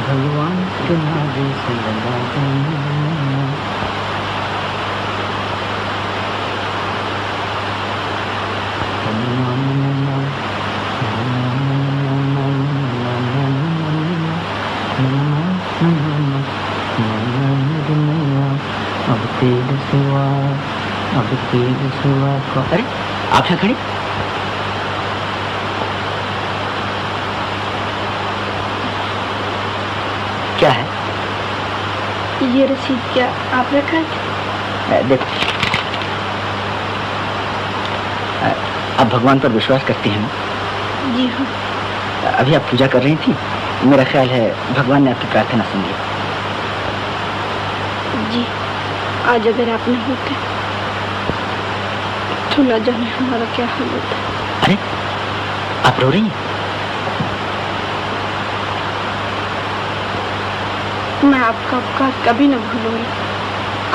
भगवान किनारे से लगा अब तेरे सिवा, अब तेरे सिवा को। अरे आप यहाँ खड़ी? क्या है? ये रसीद क्या आप रखा है? देखो, आप भगवान पर विश्वास करती हैं ना? जी हाँ। अभी आप पूजा कर रही थी, मेरा ख्याल है भगवान ने आपकी प्रार्थना सुन ली। जी, आज अगर आप नहीं होते तो न जाने हमारा क्या हाल होता। अरे आप रो रही हैं? मैं आपका उपकार कभी न भूलूंगी।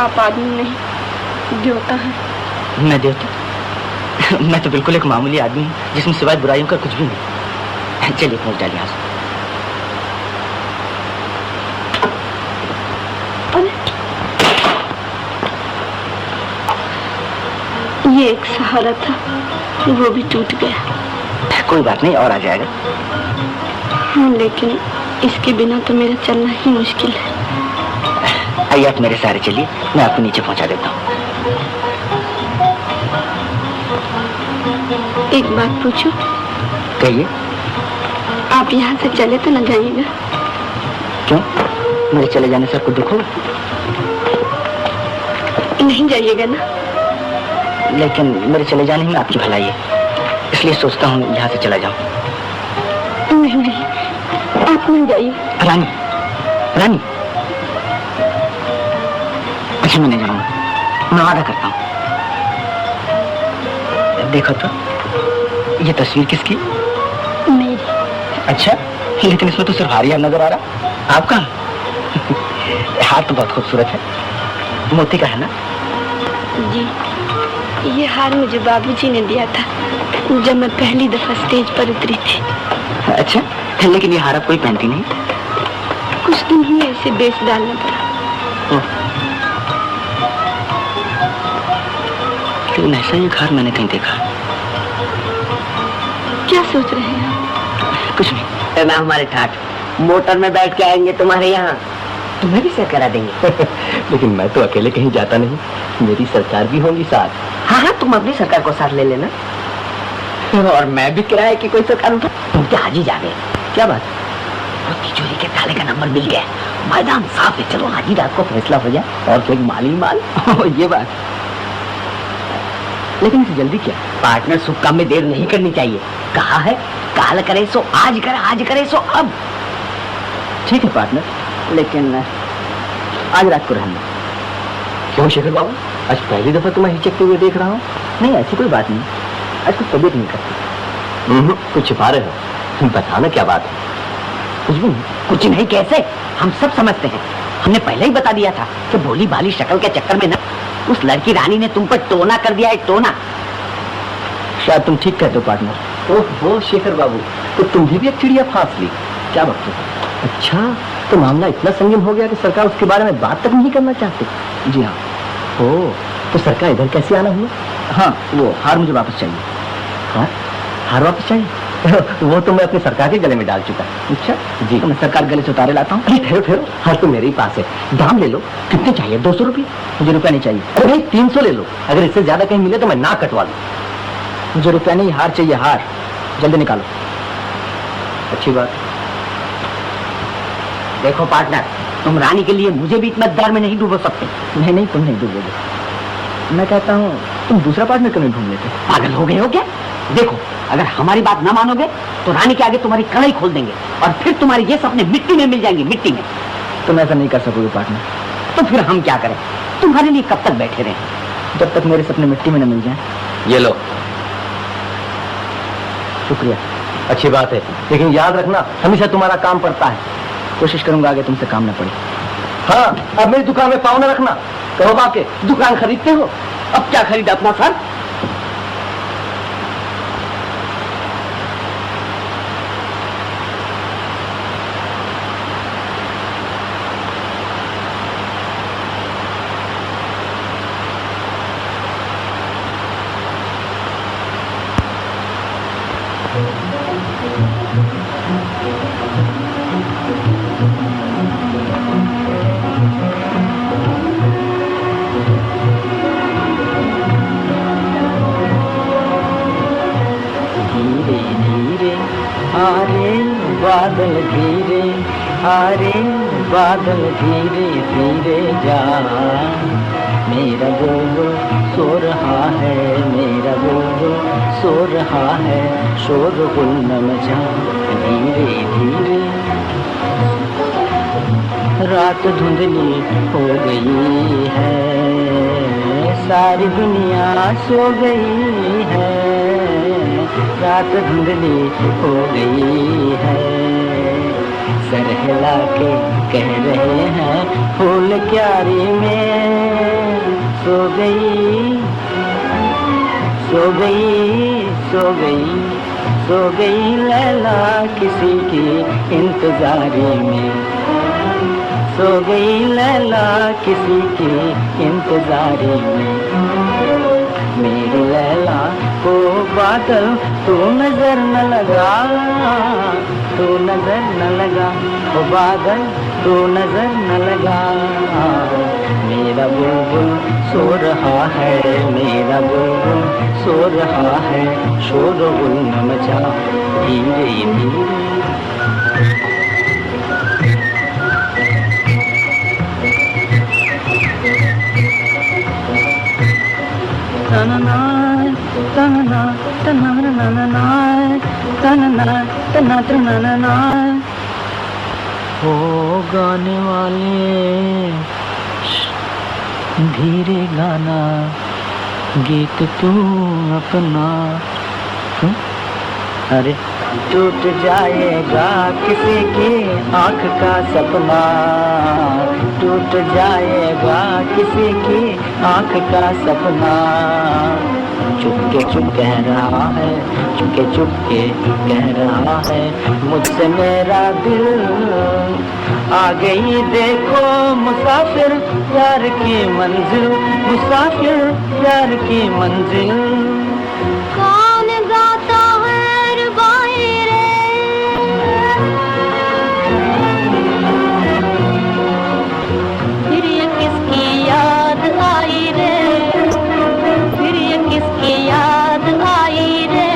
आप आदमी नहीं, देवता है। मैं देवता? मैं तो बिल्कुल एक मामूली आदमी हूँ जिसमें सिवाय बुराइयों का कुछ भी नहीं। चलिए पहुंच डालिए यहाँ से। ये एक सहारा था, वो भी टूट गया। कोई बात नहीं, और आ जाएगा। हाँ, लेकिन इसके बिना तो मेरा चलना ही मुश्किल है। आइए आप मेरे सहारे चलिए, मैं आपको नीचे पहुंचा देता हूँ। एक बात पूछूं? कहिए। आप यहाँ से चले तो न जाइएगा? क्यों, मेरे चले जाने से आपको दुख होगा? नहीं जाइएगा ना? लेकिन मेरे चले जाने में आपकी भलाई है, इसलिए सोचता हूँ यहाँ से चला जाऊँ। नहीं नहीं, आप नहीं जाइए। रानी, रानी, अच्छा मैं नहीं जाऊँगा, मैं वादा करता हूँ। देखो तो, ये तस्वीर किसकी? मेरी। अच्छा, लेकिन इसमें तो सिर्फ हार ही नजर आ रहा। आपका? हार तो बहुत खूबसूरत है, मोती का है ना? जी, ये हार मुझे बाबूजी ने दिया था जब मैं पहली दफा स्टेज पर उतरी थी। अच्छा, लेकिन ये हार आप कोई पहनती नहीं? कुछ दिन ही ऐसे बेच डालना पड़ा। लेकिन ऐसा ही घर मैंने कहीं देखा। क्या सोच रहे हैं आप? कुछ नहीं। मैं हमारे ठाठ मोटर में बैठ के आएंगे तुम्हारे यहाँ, तुम्हें भी सर करा देंगे। लेकिन मैं तो अकेले कहीं जाता नहीं, मेरी सरकार भी होगी साथ। हाँ हाँ, तुम अपनी सरकार को साथ ले लेना। और मैं भी किराए की कोई सरकार उठा। तुम क्या आज ही जा गए? क्या बात? वो तिजोरी के ताले का नंबर मिल गया, मैदान साफ है। चलो आज ही रात को फैसला हो जाए और फिर माल ही माल। ये बात। लेकिन इसे जल्दी क्या? पार्टनर, शुभ काम में देर नहीं करनी चाहिए। कहा है काल करे सो आज करे, आज करे सो अब। ठीक है पार्टनर, लेकिन आज रात को रहना। क्यों शेखर बाबू, आज पहली दफा तुम्हें हिचकते हुए देख रहा हूँ। नहीं ऐसी कोई बात नहीं, आज कुछ तबीयत नहीं करती। कुछ छिपा रहे हो, बताना क्या बात है? कुछ भी नहीं। कुछ नहीं कैसे? हम सब समझते हैं। हमने पहले ही बता दिया था कि भोली भाली शक्ल के चक्कर में ना उस लड़की रानी ने तुम पर टोना कर दिया है, टोना। शायद तुम ठीक कहते हो पार्टनर। ओह शेखर बाबू, तो तुम भी एक चिड़िया फांस ली। क्या बात है? अच्छा, तो मामला इतना संगीन हो गया कि सरकार उसके बारे में बात तक नहीं करना चाहती? जी हाँ। ओह, तो सरकार इधर कैसे आना हुआ? हाँ, वो हार मुझे वापस चाहिए। हाँ, हार वापस चाहिए? वो तो मैं अपनी सरकार के गले में डाल चुका। अच्छा जी, तो मैं सरकार गले से उतारे लाता हूँ। ठहरो ठहरो, हार तो मेरे ही पास है। दाम ले लो। कितने चाहिए? 200 रुपये? मुझे रुपया नहीं चाहिए। अरे भाई 300 ले लो, अगर इससे ज्यादा कहीं मिले तो मैं ना कटवा लूँ। मुझे रुपया नहीं, हार चाहिए, हार। जल्दी निकालो। अच्छी बात। देखो पार्टनर, तुम रानी के लिए मुझे भी इतना दर में नहीं डूबो सकते। नहीं नहीं, तुम नहीं डूबोगे। मैं कहता हूँ तुम दूसरा पार्टनर क्यों नहीं ढूंढ लेते? पागल हो गए हो क्या? देखो, अगर हमारी बात ना मानोगे तो रानी के आगे तुम्हारी कड़ाई खोल देंगे और फिर तुम्हारे ये सपने मिट्टी में मिल जाएंगे, मिट्टी में। तुम ऐसा नहीं कर सकोगे पार्टनर। तो फिर हम क्या करें? तुम्हारे लिए कब तक बैठे रहें? जब तक मेरे सपने मिट्टी में न मिल जाएं। ये लो। शुक्रिया, अच्छी बात है, लेकिन याद रखना हमेशा तुम्हारा काम पड़ता है। कोशिश करूंगा आगे तुमसे काम न पड़े। हाँ, अब मेरी दुकान में पाँव न रखना। कहो बाके, दुकान खरीदते हो? अब क्या खरीदा अपना सर? बादल धीरे हारे, बादल धीरे धीरे जा। मेरा बुलबुल सो रहा है, मेरा बुलबुल सो रहा है, शोरगुल न मचा धीरे धीरे। रात धुंधली हो गई है, सारी दुनिया सो गई है। रात धुंधली हो गई है, सर हिला के कह रहे हैं फूल क्यारी में सो गई, सो गई, सो गई, सो गई लैला किसी की इंतजारी में। सो गई लैला किसी की इंतजारी में। मेरी लैला को बादल तू नजर न लगा, तू नजर न लगा, ओ बादल तू नजर न लगा। मेरा बुलबुल सो रहा है, मेरा बुलबुल सो रहा है, शोरगुल न मचा धीरे धीरे। तनना तनना तनना तनना तनना तनना। ओ गाने वाले धीरे गाना, गीत तू अपना। अरे टूट जाएगा किसी की आँख का सपना, टूट जाएगा किसी की आँख का सपना। चुपके चुप कह रहा है, चुपके चुपके कह रहा है मुझसे मेरा दिल। आ गई देखो मुसाफिर प्यार की मंजिल, मुसाफिर प्यार की मंजिल। कौन गाता है रुबाई रे, फिर ये किसकी याद आई रे, फिर ये किसकी याद आई रे।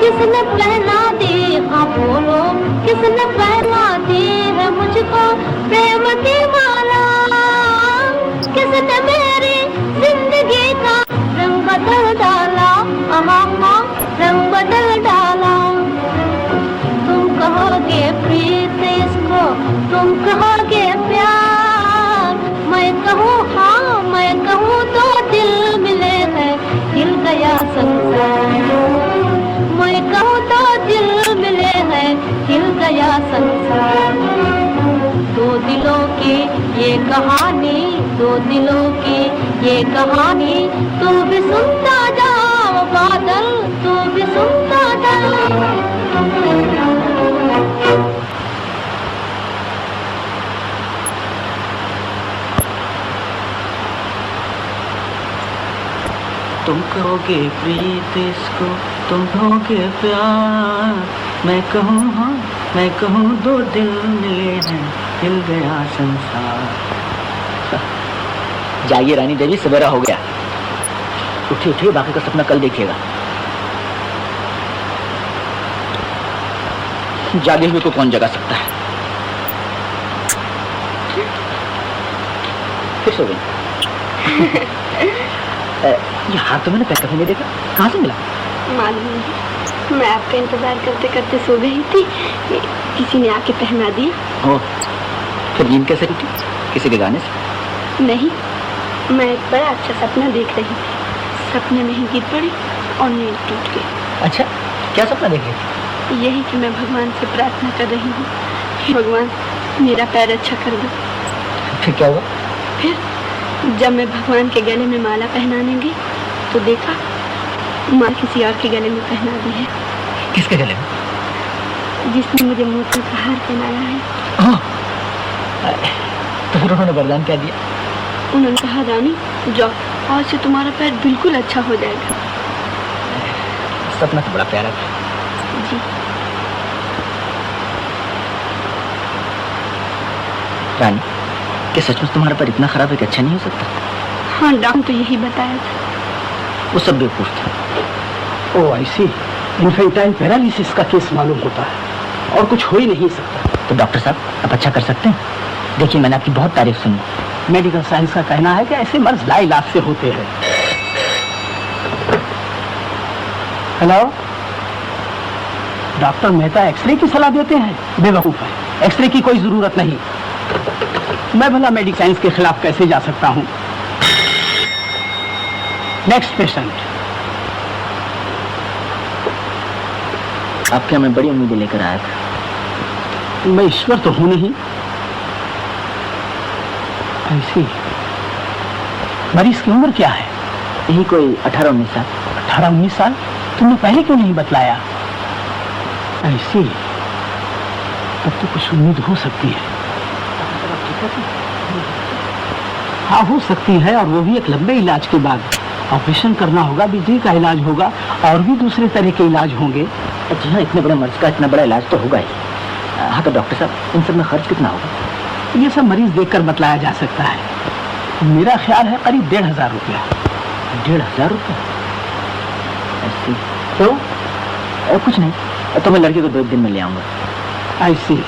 किसने पहना दी, हाँ बोलो, किसने पहना दी है मुझको प्रेम की माला। किसने मेरी जिंदगी का रंग बदल डाला, हाँ रंग बदल डाला। तुम कहोगे प्रीत इसको, तुम कहोगे प्यार, मैं कहूँ हाँ मैं कहूँ तो दिल मिले हैं, हिल गया संसार। मैं कहूँ तो दिल मिले हैं, हिल गया संसार। दो दिलों की ये कहानी, दो दिलों की ये कहानी, तू भी सुनता जाओ बादल, तू भी सुनता जाओ। तुम कहोगे प्रीत इसको, तुम कहोगे प्यार, मैं कहूँ हाँ मैं कहूँ दो दिल मिले हैं, हिल गया संसार। जाइए रानी देवी, सवेरा हो गया। उठिए उठिए, बाकी का सपना कल देखिएगा। जागे हुए को कौन जगा सकता है। फिर सो गई। ये हाथ तो मैंने पैक कभी नहीं देखा, कहाँ से मिला? मालूम नहीं, मैं आपका इंतजार करते करते सो गई थी, किसी ने आके पहना दिया। ओ, फिर नींद कैसे टूटी? किसी के गाने से? नहीं, मैं एक बड़ा अच्छा सपना देख रही थी, सपने में ही गिर पड़ी और नींद टूट गई। अच्छा, क्या सपना देख रही थी? यही कि मैं भगवान से प्रार्थना कर रही हूँ, भगवान मेरा पैर अच्छा कर दो। फिर क्या हुआ? फिर जब मैं भगवान के गले में माला पहनाने गई तो देखा माँ किसी और के गले में पहना दी है। किसके गले में? जिसने मुझे मोती का हार पहनाया है। तो फिर उन्होंने वरदान क्या दिया? उन्होंने कहा रानी जाओ, आज से तुम्हारा पैर बिल्कुल अच्छा हो जाएगा। सपना तो बड़ा प्यारा था। जी। रानी, क्या सचमुच तुम्हारा पैर इतना खराब है कि अच्छा नहीं हो सकता? हाँ, डॉक्टर तो यही बताया था। वो सब बेवकूफ था। ओ ऐसी इन्फेंटाइल पैरालिसिस का केस मालूम होता है और कुछ हो ही नहीं सकता। तो डॉक्टर साहब, आप अच्छा कर सकते हैं। देखिए, मैंने आपकी बहुत तारीफ सुनी। मेडिकल साइंस का कहना है कि ऐसे मर्ज लाइलाज से होते हैं। हेलो, डॉक्टर मेहता एक्सरे की सलाह देते हैं? बेवकूफ है, एक्सरे की कोई जरूरत नहीं। मैं भला मेडिकल साइंस के खिलाफ कैसे जा सकता हूं? Next patient. आपके हमें बड़ी उम्मीदें लेकर आया था। मैं ईश्वर तो हूं नहीं। ऐसी मरीज की उम्र क्या है? यही कोई 18-19 साल। 18-19 साल? तुमने पहले क्यों नहीं बतलाया? ऐसी तब तो कुछ उम्मीद हो सकती है। हाँ, हो सकती है, और वो भी एक लंबे इलाज के बाद। ऑपरेशन करना होगा, बिजली का इलाज होगा और भी दूसरे तरह के इलाज होंगे। जी हाँ, इतने बड़े मर्ज का इतना बड़ा इलाज तो होगा ही। हाँ, तो डॉक्टर साहब, इन सब में खर्च कितना होगा? ये सब मरीज देखकर बतलाया जा सकता है। मेरा ख्याल है करीब 1500 रुपया। 1500 रुपया? ऐसी क्यों? कुछ नहीं, तो मैं लड़के को 2 दिन में ले आऊंगा। ऐसी।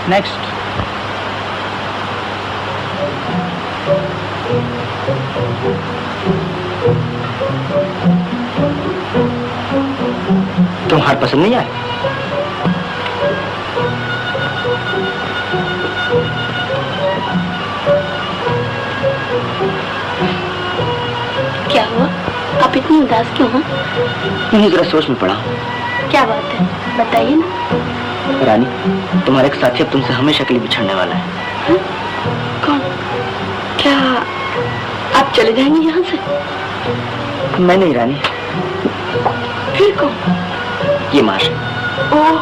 नेक्स्ट। तुम हार पसंद नहीं आए? क्या हुआ? आप इतनी उदास क्यों हैं? इन्हीं जरा सोच में पड़ा। क्या बात है, बताइए ना। रानी, तुम्हारे एक साथी अब तुमसे हमेशा के लिए बिछड़ने वाला है। कौन? चले जाएंगे यहाँ से? मैं नहीं रानी, फिर कौन? ये माश। ओह,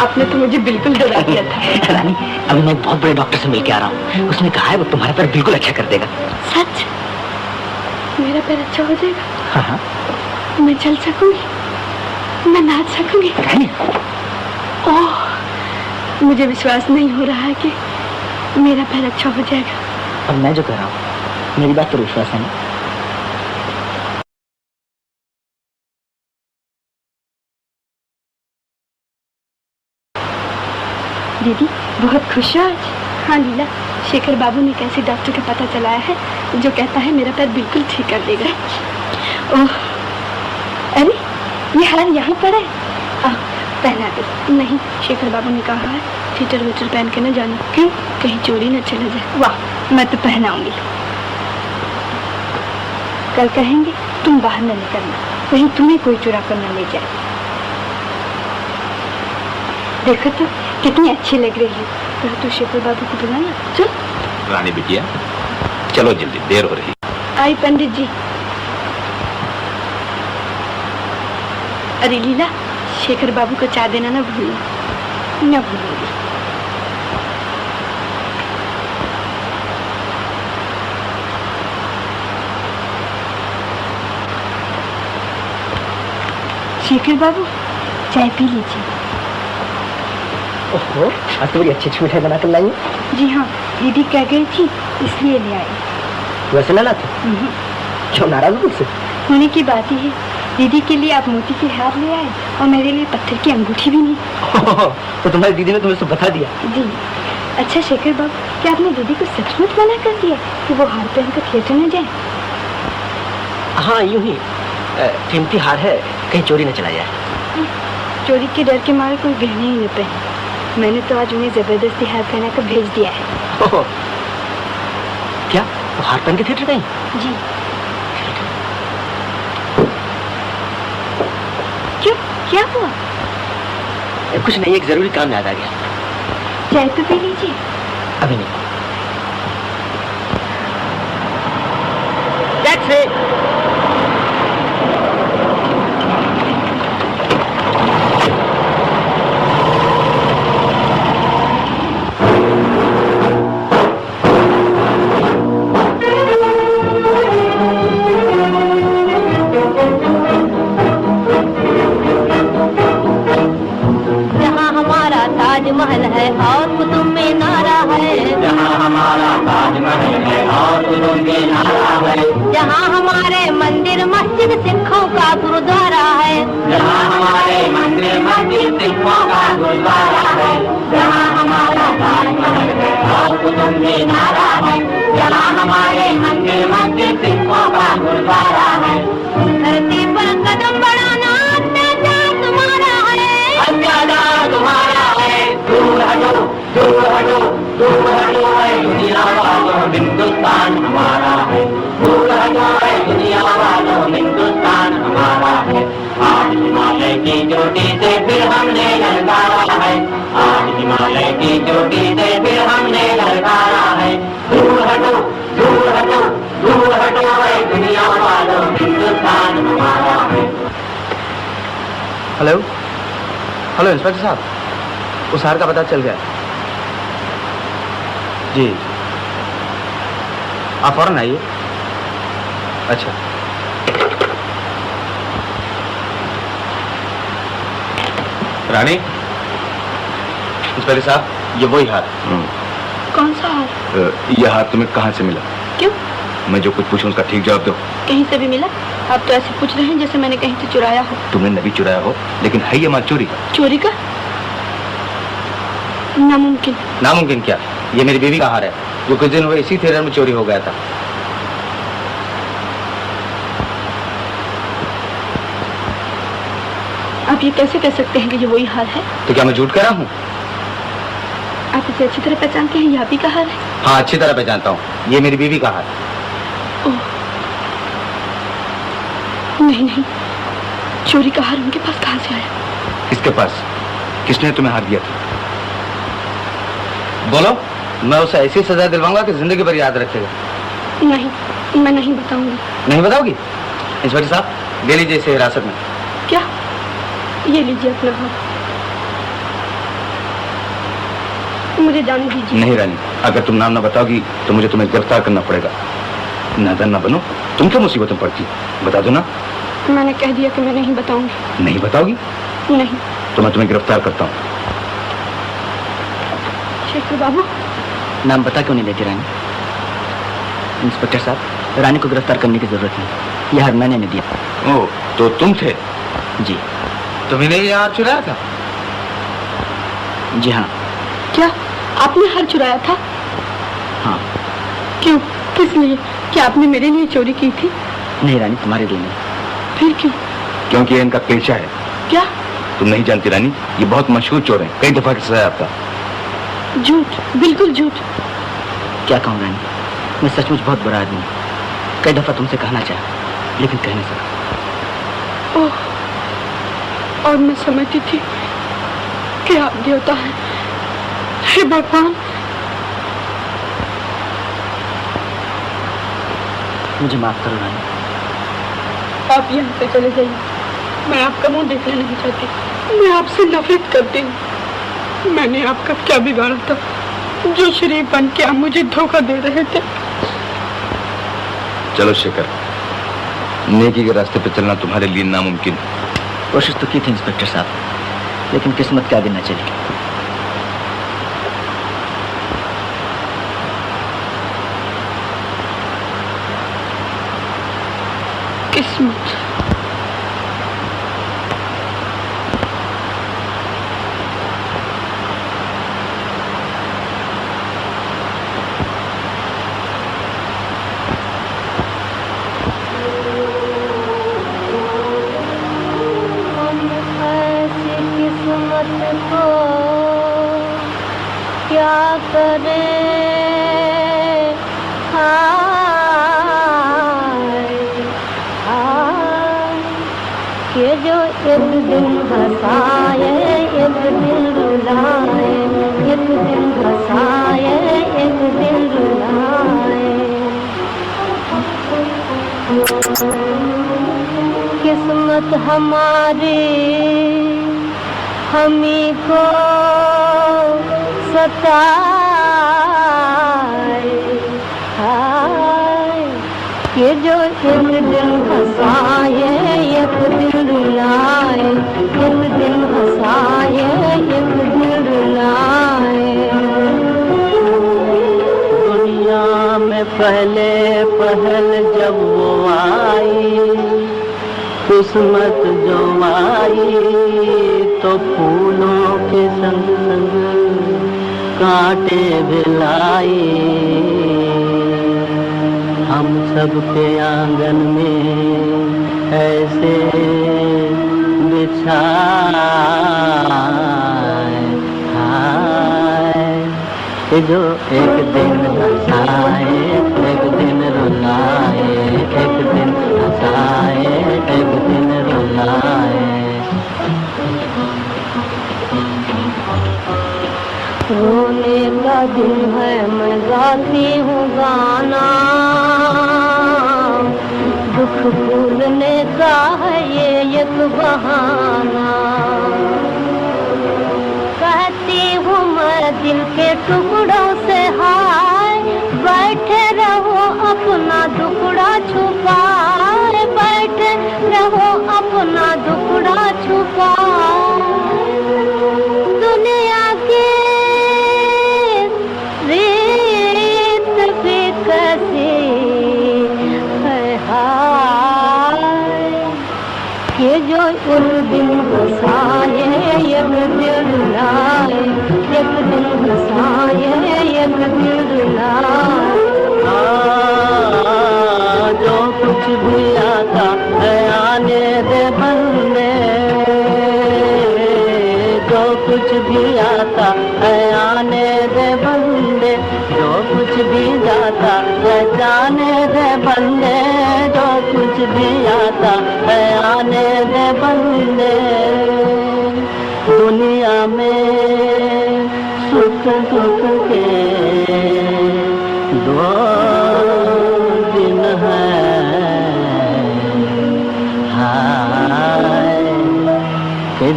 आपने तो मुझे बिल्कुल डरा दिया था। रानी, अभी मैं एक बहुत बड़े डॉक्टर से मिल के आ रहा हूँ। उसने कहा है वो तुम्हारा पैर बिल्कुल अच्छा कर देगा। सच? मेरा पैर अच्छा हो जाएगा? हाँ हाँ। मैं चल सकूंगी, मैं नाच सकूंगी। रानी, ओह, मुझे विश्वास नहीं हो रहा है कि मेरा पैर अच्छा हो जाएगा। और मैं जो कह रहा हूँ, मेरी बात पर विश्वास है ना? दीदी बहुत खुश है आज। हाँ लीला, शेखर बाबू ने कैसे डॉक्टर का पता चलाया है जो कहता है मेरा पैर बिल्कुल ठीक कर देगा। ओह, अरे ये हार यहाँ पर है। पहना दे। नहीं, शेखर बाबू ने कहा है थीटर वीटर पहन के न जाना। क्यों? कहीं चोरी न चला जाए। वाह, मैं तो पहनाऊंगी। कल कहेंगे तुम बाहर न निकलना, कहीं तुम्हें कोई चुरा कर न ले जाए। देखो तो कितनी अच्छी लग रही है। तो तू शेखर बाबू को बुलाना। चल रानी बिटिया, चलो जल्दी, देर हो रही। आई पंडित जी। अरे लीला, शेखर बाबू को चाय देना ना भूलना। न भूलूंगी। शेखर बाबू, चाय पी लीजिए। ओहो, आज तो बड़ी अच्छी अच्छी मिठाई बना कर लाई है। जी हाँ, दीदी कह गई थी इसलिए ले आई। वैसे ना थे? क्यों, नाराज हो मुझसे? होने की बात ही है। दीदी के लिए आप मोती के हार ले आए और मेरे लिए पत्थर की अंगूठी भी नहीं। तो तुम्हारी दीदी ने तुम्हें सब बता दिया? जी। अच्छा शेखर बाबू, क्या आपने दीदी को सचमुच मना कर दिया कि वो हार पहनकर थिएटर में जाए? हाँ, यूं ही कीमती हार है, कहीं चोरी न चला जाए। चोरी के डर के मारे कोई गहने ही न पहने। मैंने तो आज उन्हें जबरदस्ती हार पहना कर भेज दिया है। क्या वो हार पहन के थिएटर गई? जी। क्यों, क्या हुआ? कुछ नहीं, एक जरूरी काम याद आ गया। चाय तो पी लीजिए। अभी नहीं। टैक्सी। ताजमहल है और कुतुब मीनारा है। जहाँ हमारा ताजमहल है और कुतुब मीनारा है। जहाँ हमारे मंदिर मस्जिद सिखों का गुरुद्वारा है। जहाँ हमारे मंदिर मस्जिद सिखों का गुरुद्वारा है। जहाँ हमारा ताजमहल है और कुतुब मीनारा है। जहाँ हमारे मंदिर मस्जिद सिखों का गुरुद्वारा है। धरती पर कदम बढ़ाना अत्याचार तुम्हारा है। अत्याचार तुम्हारा है। दूर हटो, दूर हटो, दूर हटो है दुनिया वालों, हिंदुस्तान हमारा है। दूर हटो है दुनिया वालों, हिंदुस्तान हमारा है। आज हिमालय की चोटी से फिर हमने ललकारा है। आज हिमालय की चोटी से फिर हमने ललकारा है। दूर हटो, दूर हटो, दूर हटो है दुनिया वालों, हिंदुस्तान हमारा है। हेलो हेलो इंस्पेक्टर साहब, उस हार का पता चल गया जी। आप फौरन आइए। अच्छा, रानी। इंस्पेक्टर साहब, ये वही हार। कौन सा हार? यह हार तुम्हें कहाँ से मिला? क्यों? मैं जो कुछ पूछूं उसका ठीक जवाब दो। कहीं से भी मिला? आप तो ऐसे पूछ रहे हैं जैसे मैंने कहीं से चुराया हो। तुमने नबी चुराया हो, लेकिन है ये माल चोरी? चोरी का? नामुमकिन। नामुमकिन क्या? ये मेरी बीवी का हार है जो कुछ दिन हुए इसी थिएटर में चोरी हो गया था। आप ये कैसे कह सकते हैं कि ये वही हार है? तो क्या मैं झूठ कह रहा हूँ? आप इसे अच्छी तरह पहचानते हैं, ये आप ही का हार है? हाँ, अच्छी तरह पहचानता हूँ, ये मेरी बीवी का हार है। ओह, नहीं नहीं, चोरी का हार उनके पास कहाँ से आया? किसके पास? किसने तुम्हें हार दिया था? बोलो, मैं उसे ऐसी सजा दिलवाऊंगा कि जिंदगी भर याद रखेगा। नहीं, मैं नहीं बताऊंगी। नहीं बताओगी? इंस्पेक्टर साहब, ले लीजिए इसे हिरासत में। क्या? ये लीजिए अपना हाथ, मुझे जाने दीजिए। नहीं रानी, अगर तुम नाम ना बताओगी तो मुझे तुम्हें गिरफ्तार करना पड़ेगा। नादान ना बनो, तुम क्या मुसीबत में पड़ती? बता दो ना। मैंने कह दिया कि मैं नहीं बताऊंगी। नहीं बताओगी? नहीं। तो मैं तुम्हें गिरफ्तार करता हूँ। शेखर बाबू। नाम बता क्यों नहीं देती रानी? इंस्पेक्टर साहब, रानी को गिरफ्तार करने की जरूरत नहीं, यह हार मैंने दिया। ओह, तो तुम थे? जी। तुम्हें ये हार चुराया था? जी हाँ। क्या आपने हार चुराया था? हाँ। क्यों? किस लिए? क्या आपने मेरे लिए चोरी की थी? नहीं रानी, तुम्हारे लिए नहीं। फिर क्यों? क्योंकि ये इनका पेशा है। क्या? तुम नहीं जानती रानी, ये बहुत मशहूर चोर हैं, कई दफा की सजा आता। झूठ, बिल्कुल झूठ। क्या कहूँ रानी, मैं सचमुच बहुत बुरा आदमी हूँ। कई दफा तुमसे कहना चाहा, लेकिन कह नहीं सका। ओह, और मैं समझती थी कि आप देवता हैं। हे भगवान, मुझे माफ करो रानी। आप यहाँ से चले जाइए, मैं आपका मुंह देखना नहीं चाहती। मैं आपसे नफरत करती हूँ। मैंने आपका क्या बिगाड़ा था जो शरीफ बन के आप मुझे धोखा दे रहे थे? चलो शेखर, नेकी के रास्ते पे चलना तुम्हारे लिए नामुमकिन। कोशिश तो की थी इंस्पेक्टर साहब, लेकिन किस्मत क्या दिन न चली। किस्मत? क्या करें, कि जो एक दिन हंसाए एक दिन रुलाए, एक दिन हंसाए एक दिन रुलाए। किस्मत हमारी हमी को सताए, हाय कि जो एक दिन हंसाए एक दिन रुलाए, एक दिन हंसाए एक दिन रुलाए। दुनिया में पहले पहल जब वो आई, किस्मत जो आई तो फूलों के संग संग कांटे भी लाई। हम सबके आंगन में ऐसे बिछाए, हाय कि जो एक दिन हंसाए एक दिन रुलाए, एक दिन हंसाए एक दिन रुलाए। रोने का दिन है मैं गाती हूँ गाना, दुख भूलने का है ये एक बहाना। कहती हूँ मैं दिल के टुकड़ों से हाय, बैठे रहो अपना दुखड़ा छुपाए, बैठे रहो अपना दुखड़ा छुपाए। दुनिया की रीत भी कैसी है हाय, कि जो उस दिन हंसाए एक दिन रुलाए, एक दिन हंसाए एक दिन रुलाए। जो कुछ भी आता है आने दे बंदे, जो कुछ भी आता है आने दे बंदे, जो कुछ भी जाता है जाने दे बंदे, जो कुछ भी आता है आने दे बंदे। दुनिया में सुख दुख के दो दिन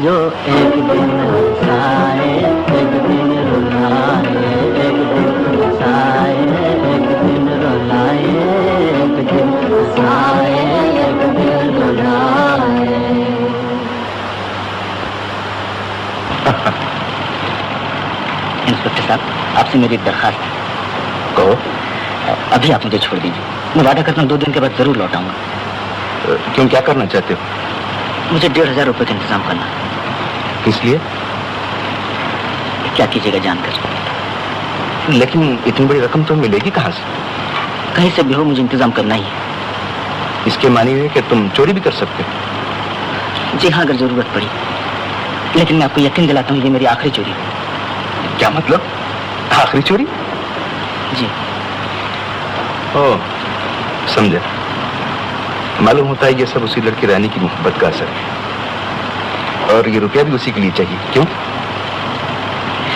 जो एक दिन हंसाए, एक दिन रुलाए, एक दिन हंसाए, एक दिन रुलाए, एक दिन हंसाए, एक दिन रुलाए। इंस्पेक्टर साहब, आपसे मेरी एक दरखास्त है। कहो। अभी आप मुझे छोड़ दीजिए, मैं वादा करता हूँ 2 दिन के बाद जरूर लौटाऊंगा। क्यों, क्या करना चाहते हो? मुझे 1500 रुपए का इंतजाम करना। इसलिए? क्या कीजिएगा जानकर? लेकिन इतनी बड़ी रकम तो मिलेगी कहाँ से? कहीं से भी हो, मुझे इंतजाम करना ही है। इसके मानी है कि तुम चोरी भी कर सकते हो? जी हाँ, अगर जरूरत पड़ी। लेकिन मैं आपको यकीन दिलाता हूँ, ये मेरी आखिरी चोरी है। क्या मतलब? आखिरी चोरी? जी। ओह, समझा। मालूम होता है ये सब उसी लड़की रानी की मोहब्बत का असर है, और ये रुपया भी उसी के लिए चाहिए। क्यों?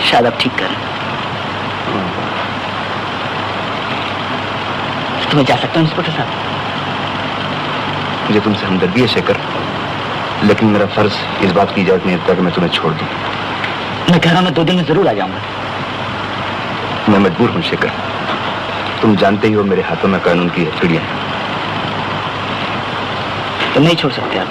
शायद आप ठीक करें। तो मैं जा सकता हूँ इंस्पेक्टर साहब? मुझे तुमसे हमदर्दी है शेखर, लेकिन मेरा फर्ज इस बात की इजाजत नहीं देता कि मैं तुम्हें छोड़ दूं। मैं कह रहा हूँ मैं 2 दिन में जरूर आ जाऊंगा। मैं मजबूर हूँ शेखर, तुम जानते ही हो मेरे हाथों में कानून की हथकड़ियां हैं। तो नहीं छोड़ सकते आप?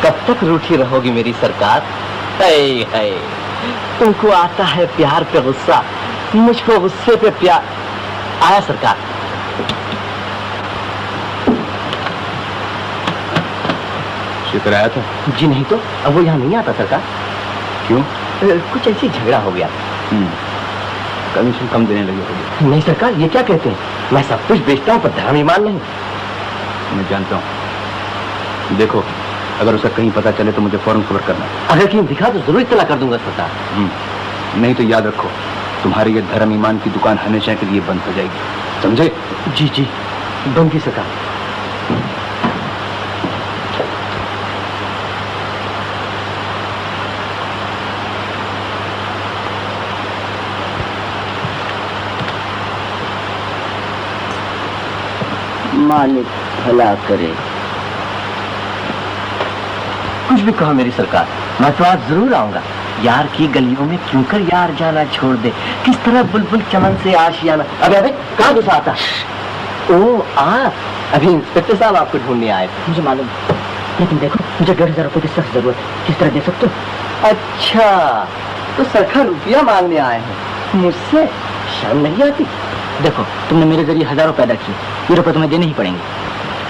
कब तक रूठी रहोगी मेरी सरकार? है तुमको आता है प्यार पे गुस्सा, मुझको गुस्से पे प्यार। आया सरकार? शेखर आया था? जी नहीं तो, अब वो यहाँ नहीं आता सरकार। क्यों? कुछ ऐसी झगड़ा हो गया। कमीशन कम देने लगे होंगे। नहीं सरकार, ये क्या कहते हैं? मैं सब कुछ बेचता हूँ पर धर्म ईमान नहीं। मैं जानता हूँ। देखो, अगर उसे कहीं पता चले तो मुझे फौरन खबर करना। अगर कहीं दिखा तो जरूर इत्तला कर दूंगा सरकार। नहीं तो याद रखो, तुम्हारी ये धर्म ईमान की दुकान हमेशा के लिए बंद हो जाएगी, समझे? जी जी, बंद की सरकार। मालिक भला करे। कुछ भी कहो मेरी सरकार, मैं तो आज जरूर आऊंगा। यार की गलियों में क्यों कर यार जाना छोड़ दे, किस तरह बुलबुल चमन से आशियाना। अबे अबे कहाँ घुसा आता? ओ आप अभी इंस्पेक्टर साहब आपको ढूंढने आए। मुझे मालूम, लेकिन देखो मुझे 1500 रुपए की सख्त जरूरत है, किस तरह दे सकते हो? अच्छा, तो सरकार रुपया मांगने आए हैं मुझसे? शर्म नहीं आती? देखो तुमने मेरे जरिए हजारों पैदा किए, ये रुपए तुम्हें देने ही पड़ेंगे।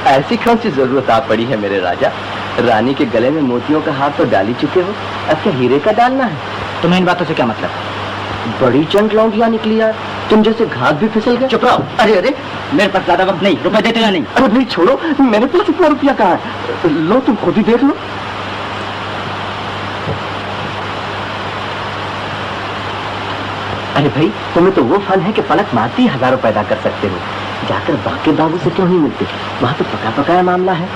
ऐसी कौन सी जरूरत आ पड़ी है मेरे राजा? रानी के गले में मोतियों का हाथ तो डाल ही चुके हो, अब क्या हीरे का डालना है? तुम्हें इन बातों से क्या मतलब? बड़ी चंट लौंडिया निकली यार, तुम जैसे घात भी फिसल गए। चुप रहो। अरे अरे, मेरे पास ज्यादा वक्त नहीं, रुपए देते या नहीं? अरे भाई छोड़ो, मेरे पास इतना रुपया कहाँ है? लो तुम खुद ही देख लो। अरे भाई, तुम्हें तो वो फन है कि पलक मारती ही हजारों पैदा कर सकते हो। जाकर बाकी बाबू से क्यों नहीं मिलते? वहां तो पका पकाया मामला है।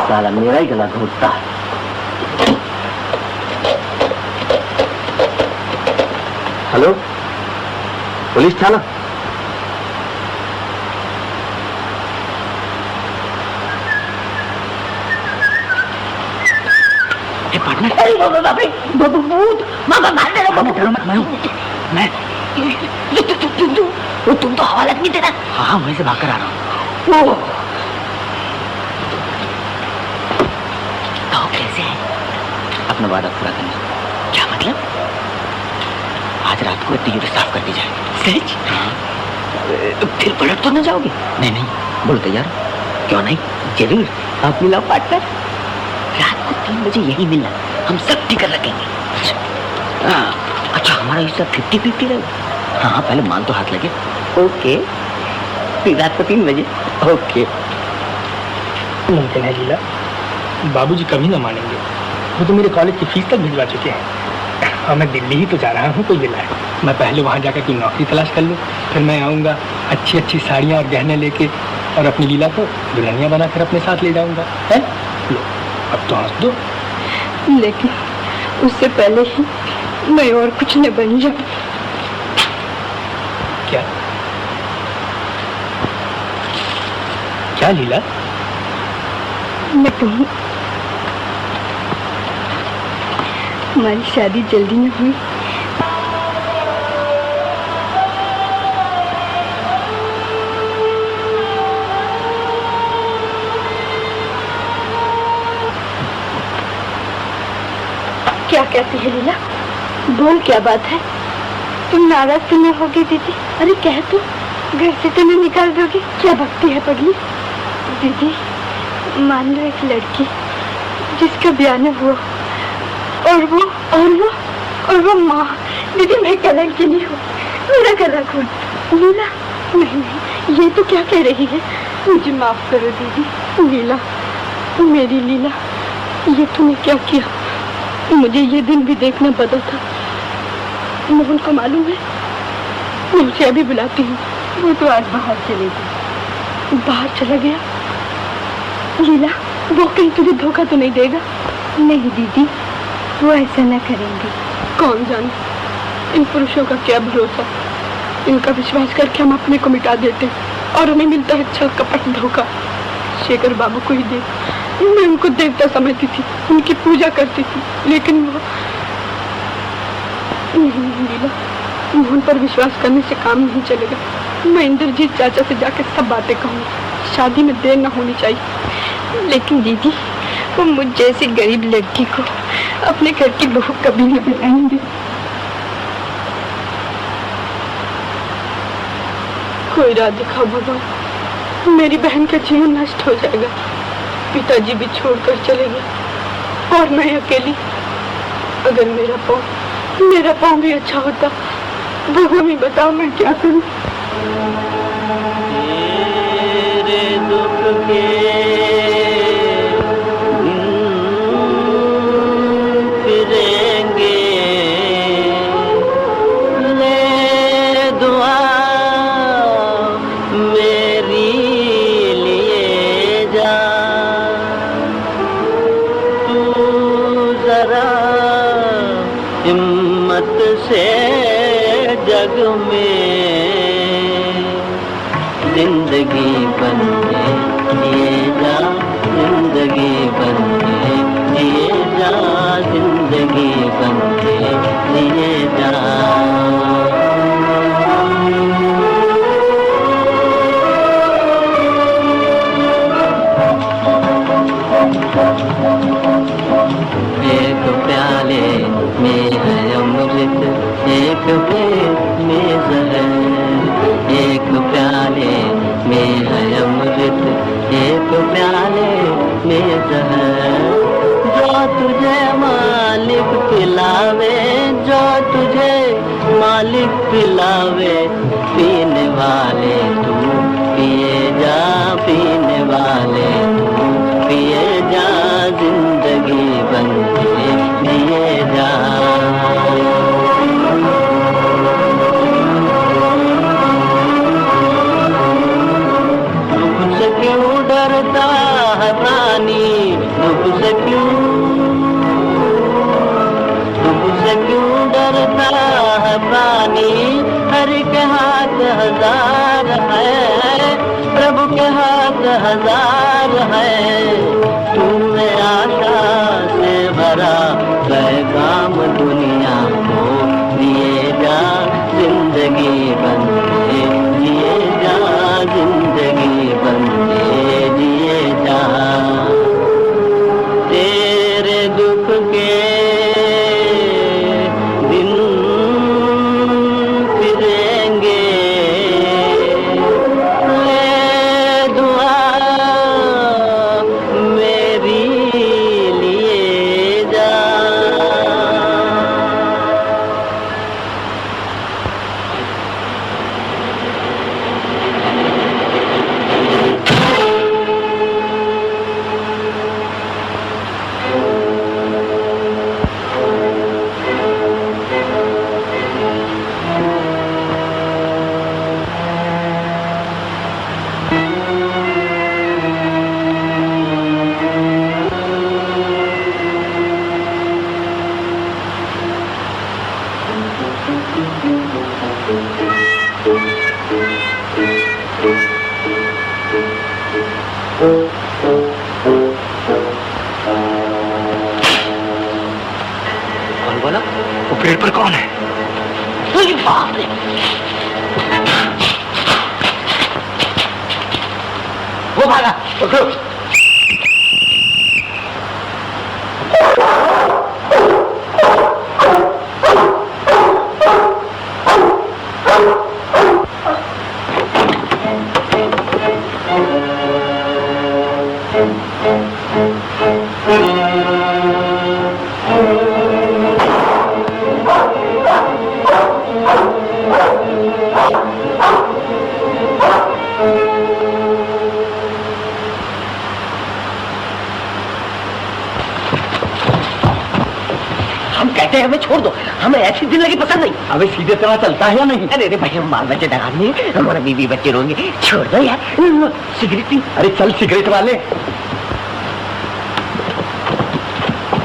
साला मेरा ही गला घोटता है। हेलो, पुलिस थाना? तुम तो हवालत नहीं दे रहा। हाँ, वहीं से भागकर आ रहा हूँ। तो कैसे है? अपना वादा पूरा करना। क्या मतलब? आज रात को तीर साफ कर दी जाए। सच? हाँ। फिर पलट तो न जाओगे? नहीं नहीं, बोलो तैयार? क्यों नहीं, जरूर। आप मिला पार्टनर, रात को 3 बजे यही मिलना, हम सब टिकट रखेंगे। अच्छा, हमारा हिस्सा 50-50 रहेगा? हाँ, पहले मान तो हाथ लगे। ओके, फिर रात को 3 बजे। ओके। मुमकिन है लीला, बाबूजी कभी ना मानेंगे। वो तो मेरे कॉलेज की फीस तक भिजवा चुके हैं और मैं दिल्ली ही तो जा रहा हूँ कोई मिला है। मैं पहले वहाँ जाकर कोई नौकरी तलाश कर लूँ, फिर मैं आऊँगा अच्छी अच्छी साड़ियाँ और गहने लेके और अपनी लीला को दुल्हनिया बनाकर अपने साथ ले जाऊँगा। है लो, अब तो हंस दो। लेकिन उससे पहले ही मैं और कुछ न बन जाऊँ। क्या क्या लीला? मैं कहूँ हमारी शादी जल्दी न हुई। क्या कहती है लीला? बोल, क्या बात है? तुम नाराज तो नहीं होगी दीदी? अरे कह तो, घर से तो नहीं निकाल दोगी? क्या भक्ति है पगली? दीदी, मान लो एक लड़की जिसका ब्याह न हुआ और वो माँ। दीदी, मैं कलंक नहीं हूँ, मेरा गला घोट। लीला, नहीं, ये तो क्या कह रही है? मुझे माफ करो दीदी। लीला, मेरी लीला, ये तूने क्या किया? मुझे ये दिन भी देखना पड़ा था। मोहन को मालूम है? मैं उसे अभी बुलाती हूँ। वो तो आज बाहर चले गए। बाहर चला गया? लीला, वो कहीं तुझे धोखा तो नहीं देगा? नहीं दीदी, वो ऐसा न करेंगे। कौन जाने, इन पुरुषों का क्या भरोसा। इनका विश्वास करके हम अपने को मिटा देते और हमें मिलता है छल कपट धोखा। शेखर बाबू को ही देख, मैं उनको देवता समझती थी, उनकी पूजा करती थी, लेकिन वो नहीं लीला, मोहन पर विश्वास करने से काम नहीं चलेगा। मैं इंद्रजीत चाचा से जाकर सब बातें कहूँगी। शादी में देर न होनी चाहिए। लेकिन दीदी, वो मुझ जैसी गरीब लड़की को अपने घर की बहू कभी नहीं बनाएंगे। कोई राह दिखाओ भगवान, मेरी बहन का जीवन नष्ट हो जाएगा। पिताजी भी छोड़कर चले गए और मैं अकेली। अगर मेरा पाँव भी अच्छा होता, भगवान ही बताओ मैं क्या करूं। तेरे दुख के फिरेंगे, ले दुआ मेरी लिए जा। तू जरा हिम्मत से जग में जिंदगी बन के जिए जा, जिंदगी बन के जिए जा, जिंदगी बन के जिए जा। एक प्याले में है अमृत, एक प्लेट में जहर। एक प्याले में है अमृत, एक प्याले में जहर। जो तुझे मालिक पिलावे, जो तुझे मालिक पिलावे, पीने वाले तू पिए जा, पीने वाले तू पिए जा, जिंदगी बन के जिए जा। दुख से क्यों डरता है प्राणी, दुख से क्यों डरता है प्राणी। हरि के हाथ हजार है, प्रभु के हाथ हजार है। तूने आशा से भरा पैगाम दुनिया को दिए जा, जिंदगी बन के जिए जा, जिंदगी बन के जिए जा। तेरे दुख के दिन फिरेंगे, कौन बोला? वो पेड़ पर कौन है? अरे बाप रे! वो भागा। हमें छोड़ दो, हमें ऐसी जिंदगी पसंद नहीं। अबे सीधे तरह चलता है या नहीं? अरे भाई हम बाल बच्चे डरा नहीं, हमारा बीवी बच्चे रोंगे। छोड़ दो यार, सिगरेट पी। अरे चल सिगरेट वाले।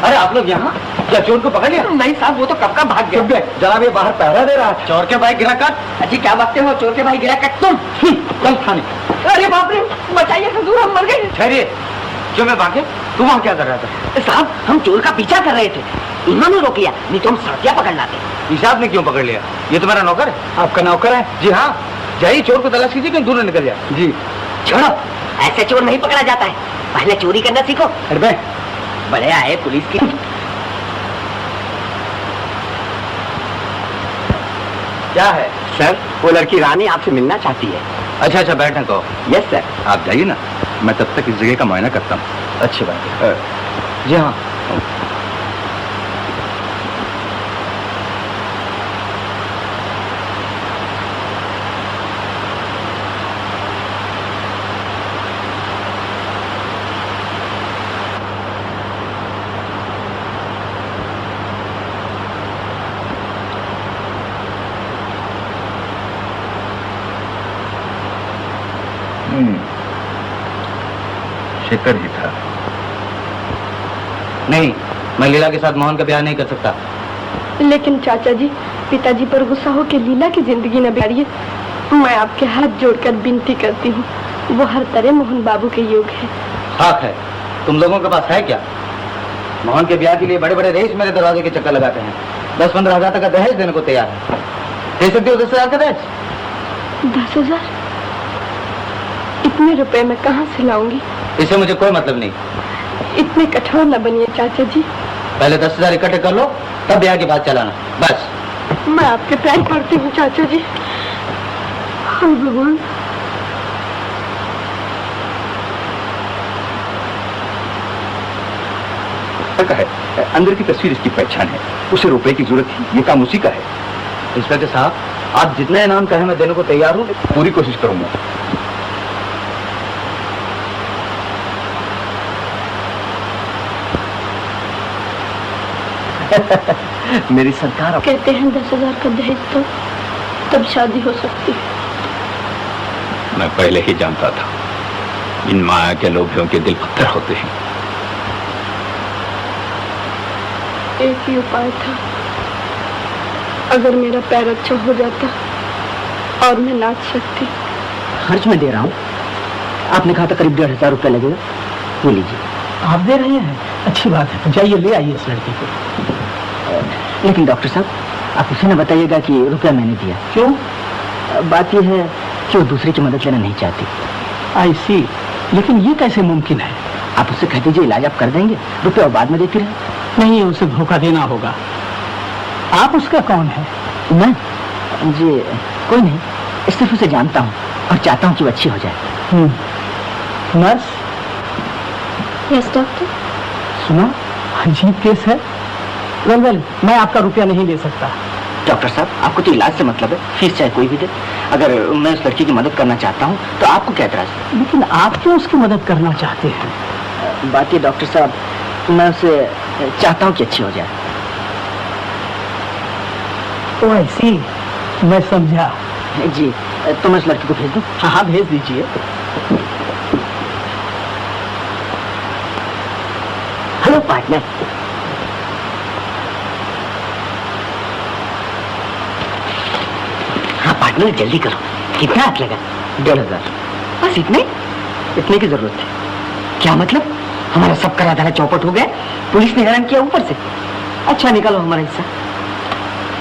अरे आप लोग यहाँ क्या चोर को पकड़ लिया? नहीं साहब, वो तो कब का भाग गया। जनाब ये बाहर पहरा दे रहा है। चोर के भाई गिरा काट। अच्छी क्या बातें हो, चोर के भाई गिरा काट तुम। चल थाने। अरे बाप रे, बचाइए हुजूर, हम मर गए। ठहरिए, क्यों मैं भागे? तू वहाँ क्या कर रहा था? साहब हम चोर का पीछा कर रहे थे, इन्होंने रोक लिया, नहीं तो हम सड़कियाँ पकड़ लाते। हिसाब ने क्यों पकड़ लिया? ये तो मेरा नौकर है। आपका नौकर है? जी हाँ। जाइए चोर को तलाश कीजिए, कहीं दूर न निकल जाए। जी। छोड़ो, ऐसे चोर नहीं पकड़ा जाता है, पहले चोरी करना सीखो। अरे बड़े आए पुलिस की। क्या है सर? वो लड़की रानी आपसे मिलना चाहती है। अच्छा अच्छा, बैठने को। Yes sir. आप जाइए ना, मैं तब तक इस जगह का मुआयना करता हूँ। अच्छी बात है। जी हाँ। शेखर ही था। नहीं, मैं लीला के साथ मोहन का ब्याह नहीं कर सकता। लेकिन चाचा जी, पिताजी पर गुस्सा हो के लीला की जिंदगी न बिगाड़िए। मैं आपके हाथ जोड़कर विनती करती हूँ, वो हर तरह मोहन बाबू के योग है। हक है। तुम लोगों के पास है क्या? मोहन के ब्याह के लिए बड़े बड़े रईस मेरे दरवाजे के चक्कर लगाते हैं। 10-15 हजार तक का दहेज देने को तैयार है। दे सकते हो 10,000 का दहेज? 10,000? इतने रुपए मैं कहाँ से लाऊंगी? इससे मुझे कोई मतलब नहीं। इतने कठोर न बनिए चाचा जी। पहले 10,000 इकट्ठे कर लो, तब ब्याह की बात चलाना। बस। मैं आपके पैर पड़ती हूँ चाचा जी। हाँ भगवान। का है, अंदर की तस्वीर इसकी पहचान है। उसे रुपए की जरूरत थी, ये काम उसी का है। इंस्पेक्टर साहब, आप जितना इनाम कहें मैं देने को तैयार हूँ। पूरी कोशिश करूंगा। मेरी सरकार कहते हैं 10,000 का दहेज तो तब शादी हो सकती है। मैं पहले ही जानता था, इन माया के लोभियों के दिल पत्थर होते हैं। एक ही उपाय था, अगर मेरा पैर अच्छा हो जाता और मैं नाच सकती। खर्च में दे रहा हूँ, आपने कहा था करीब 1,500 रुपये लगेगा, ये लीजिए। आप दे रहे हैं? अच्छी बात है, जाइए ले आइए इस लड़की को। लेकिन डॉक्टर साहब, आप उसे न बताइएगा कि रुपया मैंने दिया। क्यों? बात यह है कि वो दूसरे की मदद लेना नहीं चाहती। आई सी, लेकिन ये कैसे मुमकिन है? आप उससे कह दीजिए इलाज आप कर देंगे, रुपया बाद में देती रहे। नहीं, उसे धोखा देना होगा। आप उसका कौन है? मैं जी कोई नहीं, सिर्फ उसे जानता हूँ और चाहता हूँ कि वो अच्छी हो जाए। नर्स? Yes doctor. सुना, अजीब केस है। वेल, मैं आपका रुपया नहीं दे सकता। डॉक्टर साहब, आपको तो इलाज से मतलब है, फीस चाहे कोई भी दे। अगर मैं उस लड़की की मदद करना चाहता हूँ तो आपको क्या एतराज? लेकिन आप क्यों उसकी मदद करना चाहते हैं? बात ये डॉक्टर साहब, मैं उसे चाहता हूँ कि अच्छी हो जाए। ओ आई सी, मैं समझा। जी, तो मैं उस लड़की को भेज दूँ? हाँ हाँ, भेज दीजिए। Hello partner. चलो जल्दी करो। कितना हाथ लगा? 1500। बस इतने? इतने की जरूरत है। क्या मतलब? हमारा सब करा धरा चौपट हो गया, पुलिस ने हैरान किया ऊपर से। अच्छा निकालो हमारा हिस्सा।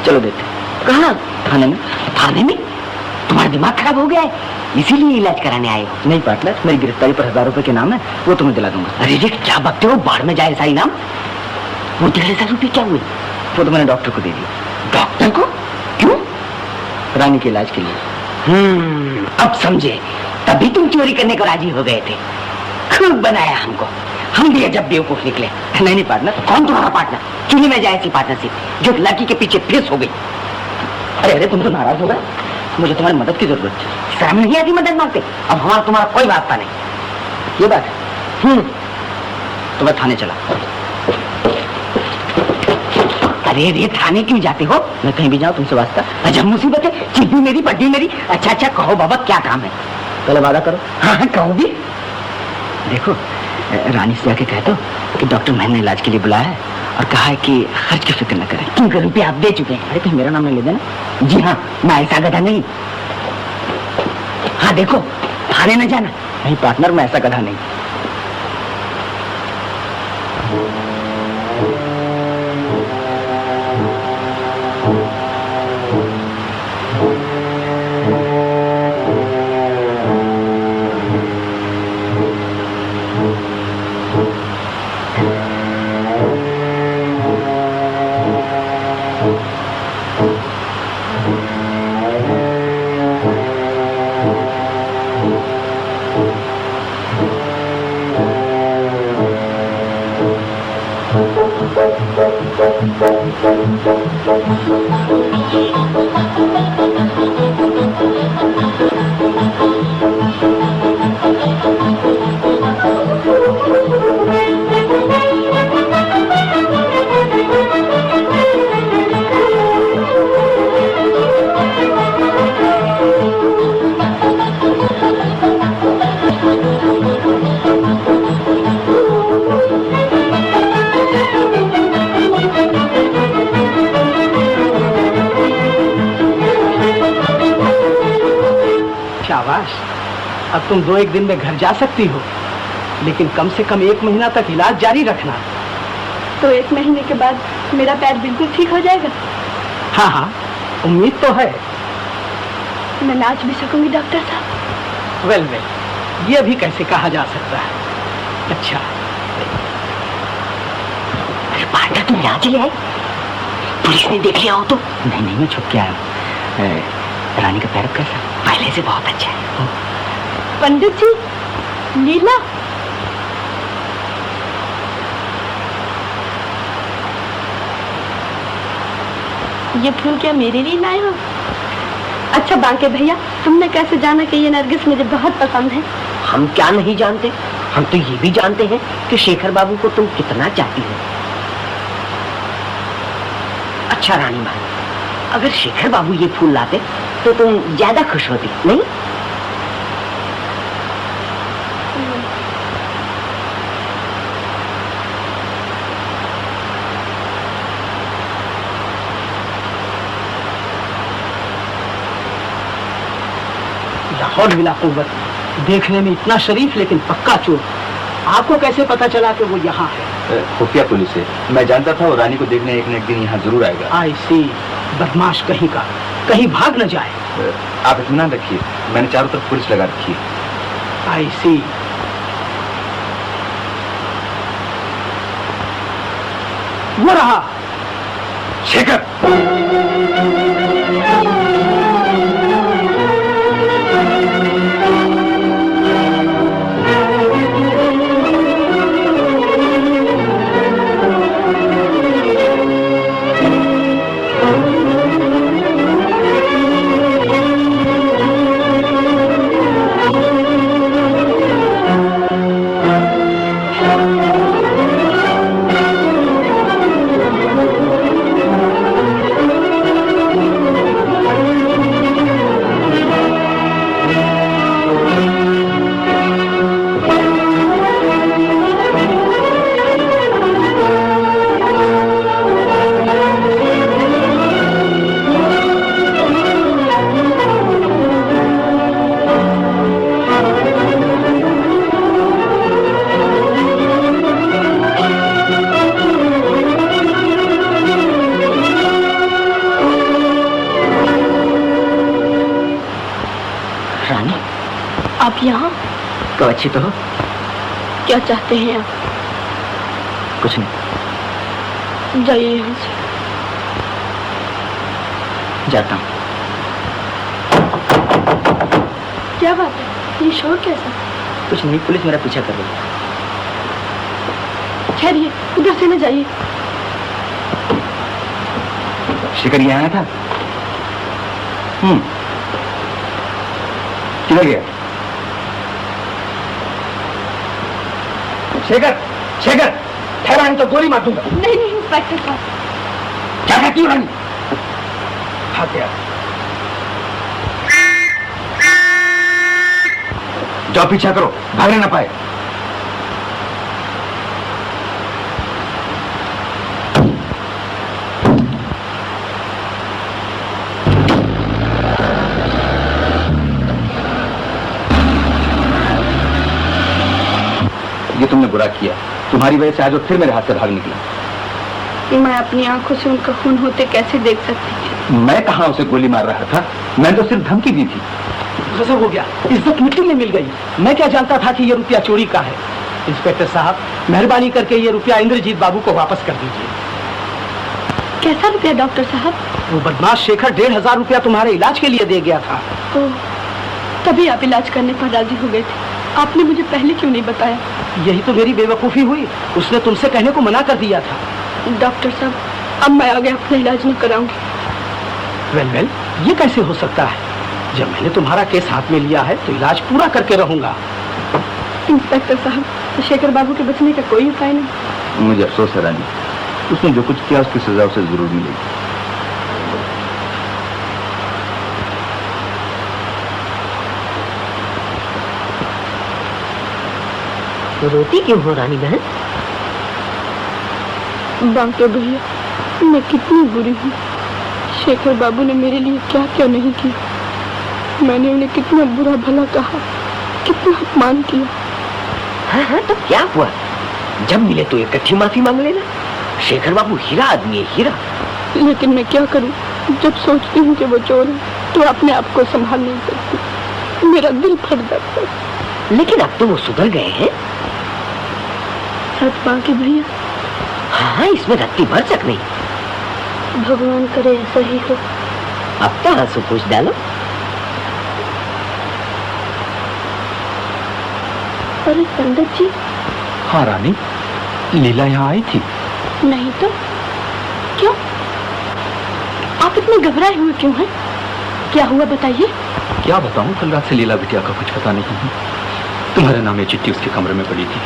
चलो देते। कहाँ? थाने में। थाने में? तुम्हारा दिमाग खराब हो गया है, इसीलिए इलाज कराने आए हो? नहीं पार्टनर, मेरी गिरफ्तारी पर 1000 रुपए के नाम है, वो तुम्हें दिला दूंगा। अरे रे क्या बकते हो, बाढ़ में जाए ऐसा इनाम। वो 1500 रुपये क्या हुए? वो तो मैंने डॉक्टर को दे दिया। डॉक्टर को? क्यों? रानी के इलाज के लिए। अब समझे, तभी तुम चोरी करने को राजी हो गए थे। खूब बनाया हमको, हम भी जब बेवकूफ निकले। नहीं नहीं पार्टनर। कौन तुम्हारा पार्टनर? चुनी में जाए ऐसी पार्टनरशिप जो लड़की के पीछे फेस हो गई। अरे अरे तुम तो नाराज हो गए, मुझे तुम्हारी मदद की जरूरत है। शर्म नहीं आती मदद मांगते? अब हमारा तुम्हारा कोई वास्ता नहीं, ये बात है। तो मैं थाने चला। अरे रे थाने क्यों जाते हो? मैं कहीं भी जाऊं तुमसे वास्ता? अजब मुसीबत है, चिट्ठी मेरी पड्डी मेरी। अच्छा अच्छा कहो बाबा क्या काम है? पहले वादा करो। हाँ कहो भी। देखो रानी से जाके कह दो कि डॉक्टर मैंने इलाज के लिए बुलाया है और कहा है कि खर्च की फिक्र न करें। क्योंकि रुपये आप दे चुके हैं। अरे कहीं मेरा नाम नहीं ले देना। जी हाँ, मैं ऐसा गधा नहीं। हाँ देखो, थाने न जाना। नहीं पार्टनर, मैं ऐसा गधा नहीं। अब तुम 2-1 दिन में घर जा सकती हो, लेकिन कम से कम 1 महीना तक इलाज जारी रखना। तो 1 महीने के बाद मेरा पैर बिल्कुल ठीक हो जाएगा? हाँ हाँ, उम्मीद तो है। मैं नाच भी सकूंगी डॉक्टर साहब? वेल, ये भी कैसे कहा जा सकता है। अच्छा अरे पार्टनर तुम यहाँ चले आए? पुलिस ने देख लिया हो तो? नहीं नहीं, मैं छुप के आया हूँ। रानी का पैर कैसा? पहले से बहुत अच्छा है। पंडित जी, लीला। ये फूल क्या मेरे लिए लाए हो? अच्छा बांके भैया, तुमने कैसे जाना कि ये नरगिस मुझे बहुत पसंद है? हम क्या नहीं जानते, हम तो ये भी जानते हैं कि शेखर बाबू को तुम कितना चाहती हो। अच्छा रानी माँ, अगर शेखर बाबू ये फूल लाते तो तुम ज्यादा खुश होती, नहीं? लाहौल बिला कुव्वत, देखने में इतना शरीफ लेकिन पक्का चोर। आपको कैसे पता चला कि वो यहाँ है? खुफिया पुलिस है, मैं जानता था वो रानी को देखने एक न एक दिन यहाँ जरूर आएगा। आई सी, बदमाश कहीं का, कहीं भाग न जाए। आप इत्मीनान रखिए, मैंने चारों तरफ पुलिस लगा रखी है। आई सी। वो रहा शेखर। आप यहाँ? तो अच्छी तो हो। क्या चाहते हैं आप? कुछ नहीं। जाइए यहाँ से। जाता हूँ। क्या बात है, ये शोर कैसा? कुछ नहीं, पुलिस मेरा पीछा कर रही है। ठहरिए, उधर से न जाइए। शिखर यहाँ आया था? किधर गया? शेखर, शेखर, ठहरा नहीं तो गोली मार दूंगा। नहीं नहीं इंस्पेक्टर साहब। क्या कहती हो रानी? हाँ क्या? जाओ पीछा करो, भागने ना पाए। ये तुमने बुरा किया। तुम्हारी वजह से आज वो फिर मेरे हाथ से भाग निकला। मैं अपनी आंखों से उनका खून होते कैसे देख सकती थी? मैं कहाँ उसे गोली मार रहा था? मैं तो सिर्फ धमकी दी थी। गजब हो गया, इज्जत मिट्टी में मिल गई। मैं क्या जानता था कि ये रुपया चोरी का है। इंस्पेक्टर साहब, मेहरबानी करके ये रुपया इंद्रजीत बाबू को वापस कर दीजिए। कैसा रुपया डॉक्टर साहब? वो बदमाश शेखर 1500 रुपया तुम्हारे इलाज के लिए दे गया था। ओह, तभी आप इलाज करने पर राजी हो गए थे। आपने मुझे पहले क्यों नहीं बताया? यही तो मेरी बेवकूफी हुई, उसने तुमसे कहने को मना कर दिया था। डॉक्टर साहब, अब मैं आगे अपना इलाज नहीं कराऊंगी। वेल, ये कैसे हो सकता है? जब मैंने तुम्हारा केस हाथ में लिया है तो इलाज पूरा करके रहूंगा। इंस्पेक्टर साहब, तो शेखर बाबू के बचने का कोई उपाय नहीं? मुझे अफसोस है रानी, उसने जो कुछ किया उसकी सजा उसे जरूर मिलेगी। तो रोती क्यों हो रानी बहन? बांके भैया, मैं कितनी बुरी हूँ। शेखर बाबू ने मेरे लिए क्या क्या नहीं किया। मैंने उन्हें कितना बुरा भला कहा, कितना अपमान किया। हाँ, तो क्या हुआ? जब मिले तो इकट्ठी माफी मांग लेना। शेखर बाबू हीरा आदमी है, हीरा। लेकिन मैं क्या करूं? जब सोचती हूँ कि वो चोर है तो अपने आप को संभाल नहीं सकती। मेरा दिल फट जाता है। लेकिन अब तो वो सुधर गए हैं। सच बांके भैया? हाँ, इसमें रत्ती भर तक नहीं। भगवान करे ऐसा ही हो। अब तो आंसू पूछ डालो। अरे पंडित जी। हाँ रानी, लीला यहाँ आई थी। नहीं तो क्यों? आप इतने घबराए हुए क्यों हैं? क्या हुआ बताइए। क्या बताऊं, कल रात से लीला बिटिया का कुछ पता नहीं है। तुम्हारे नाम ये चिट्ठी उसके कमरे में पड़ी थी।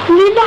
लीला,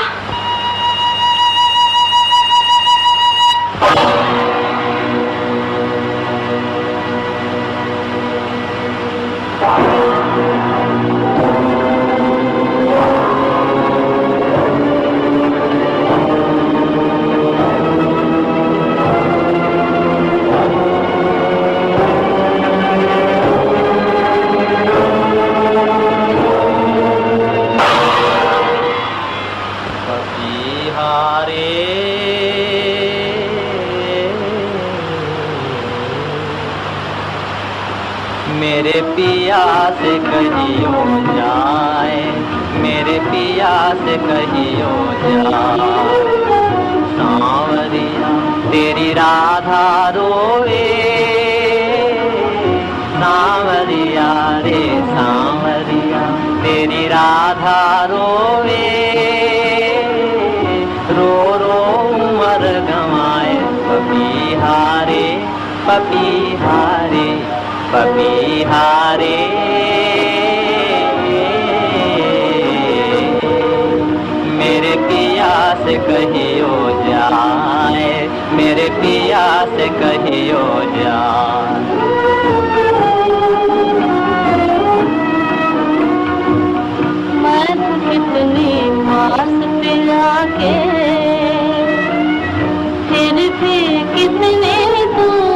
मेरे पिया से कहियो जाए, मेरे पिया से कहियो जाए। सांवरिया तेरी राधा रोए, सांवरिया रे सांवरिया तेरी राधा रोए। रो रो उमर गंवाए, पपीहारे पपीहारे पपीहारे। मेरे पिया से कहियो जाए, मेरे पिया से कहियो जाए। मैं तो कितनी पास पिया के, फिर भी कितने दूर,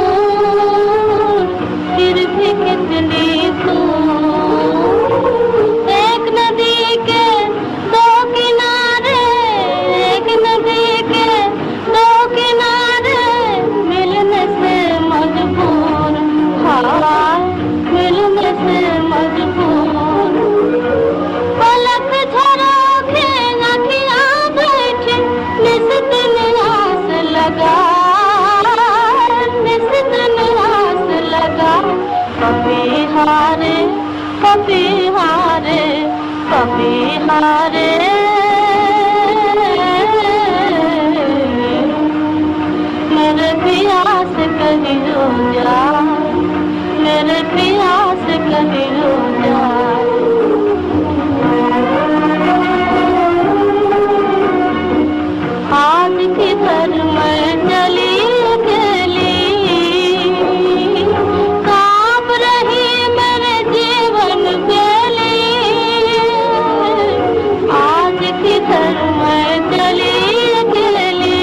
फिर भी कितनी दूर। एक नदी के दो किनारे, एक नदी के दो किनारे, मिलने से कभी हारे कभी हारे मेरे पिया से कहीं रो जा मेरे पिया से कहीं रो जा आज किधर मैं चली अकेली कांप रही मेरे जीवन के लिए आज किधर मैं चली अकेली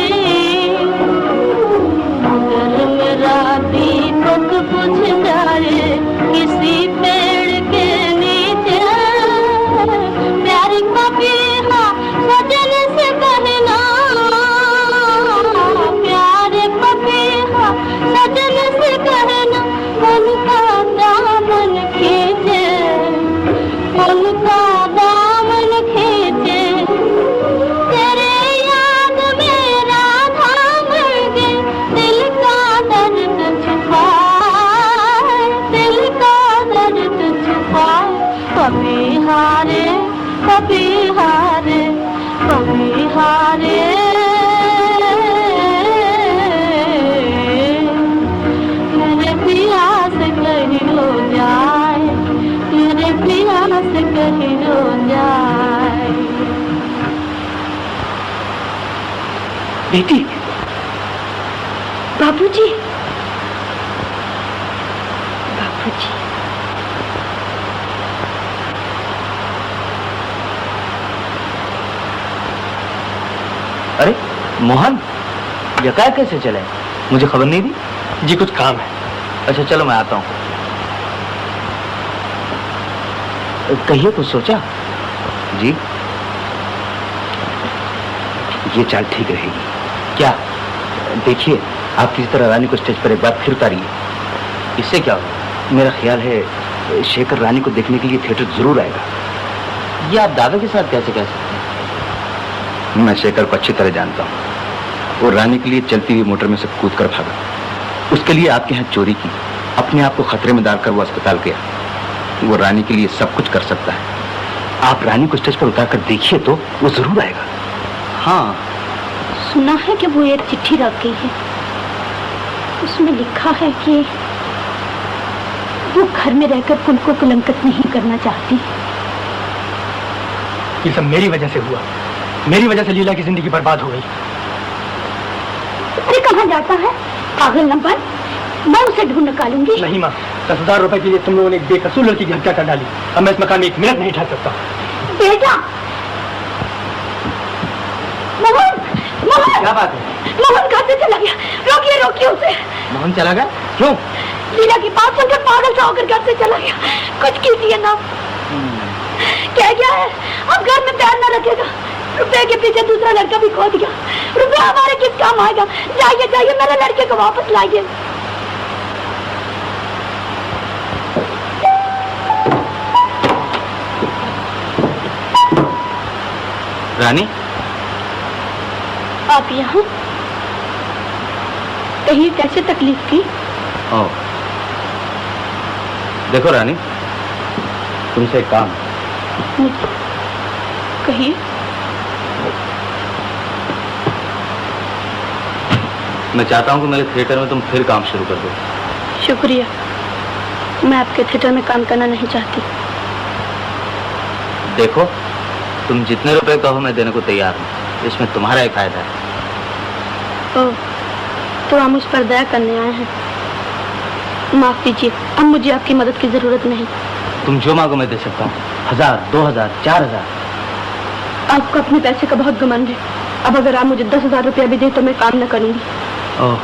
अगर मेरा दीपक बुझ जाए किसी पेड़ के नीचे प्यारी पपीहा सजन से कहना प्यारे पपीहा सजन से कहना उनका दामन खींचे उनका दामन खींचे तेरे याद में राधा मर गई दिल का दर्द छुपाए दिल का दर्द छुपाए कभी हारे कभी हारे कभी हारे मेरे पिया से कहीं हो जाए मेरे पिया से कहीं हो जाए बेटी, बाबूजी बाबूजी अरे मोहन, यकाय कैसे चले? मुझे खबर नहीं दी। जी कुछ काम है। अच्छा चलो मैं आता हूँ। कहिए कुछ सोचा? जी ये चाल ठीक रहेगी। क्या? देखिए आप किसी तरह रानी को स्टेज पर एक बार फिर उतारिए। इससे क्या होगा? मेरा ख्याल है शेखर रानी को देखने के लिए थिएटर जरूर आएगा। ये आप दादा के साथ कैसे कह सकते हैं? मैं शेखर को अच्छी तरह जानता हूँ। वो रानी के लिए चलती हुई मोटर में से कूद कर भागा। उसके लिए आपके यहाँ चोरी की, अपने आप को खतरे में डालकर वो अस्पताल गया। वो रानी के लिए सब कुछ कर सकता है। आप रानी को स्टेज पर उतार कर देखिए तो वो जरूर आएगा। हाँ सुना है कि वो एक चिट्ठी रख गई है, उसमें लिखा है कि वो घर में रहकर कुल को कलंकित नहीं करना चाहती। ये सब मेरी वजह से हुआ। मेरी वजह से लीला की जिंदगी बर्बाद हो गई। अरे कहाँ जाता है पागल नंबर, मैं उसे ढूंढ निकालूंगी। नहीं माँ, 10,000 रुपए के लिए तुम लोगों ने एक बेकसूर लड़की की हत्या कर डाली। अब मैं इस मकान में एक मिनट नहीं ठहर सकता। बेटा मोहन, मोहन क्या बात है? मोहन घर से चला गया। रोकिए रोकिए उसे। मोहन चला गया? क्यों? लीला की बात सुनकर पागल सा होकर घर से चला गया। कुछ कीजिए ना। क्या गया है? अब घर में पैर न रखेगा। रुपए के पीछे दूसरा लड़का भी खो दिया। रुपया हमारे किस काम आएगा? जाइए जाइए मेरे लड़के को वापस लाइए। रानी आप यहाँ? कहीं कैसे तकलीफ की? ओ, देखो रानी, तुमसे एक काम। मुझे कहिए। मैं चाहता हूँ कि मेरे थिएटर में तुम फिर काम शुरू कर दो। शुक्रिया, मैं आपके थिएटर में काम करना नहीं चाहती। देखो तुम जितने रुपए कहो मैं देने को तैयार हूँ। इसमें तुम्हारा ही फायदा है। ओह, तो आप मुझ पर दया करने आए हैं। माफ कीजिए, अब मुझे आपकी मदद की जरूरत नहीं। तुम जो मांगो मैं दे सकता हूँ। 1000, 2000, 4000। आपको अपने पैसे का बहुत घमंड है। अब अगर आप मुझे 10,000 रुपया भी दे तो मैं काम न करूंगी। ओह,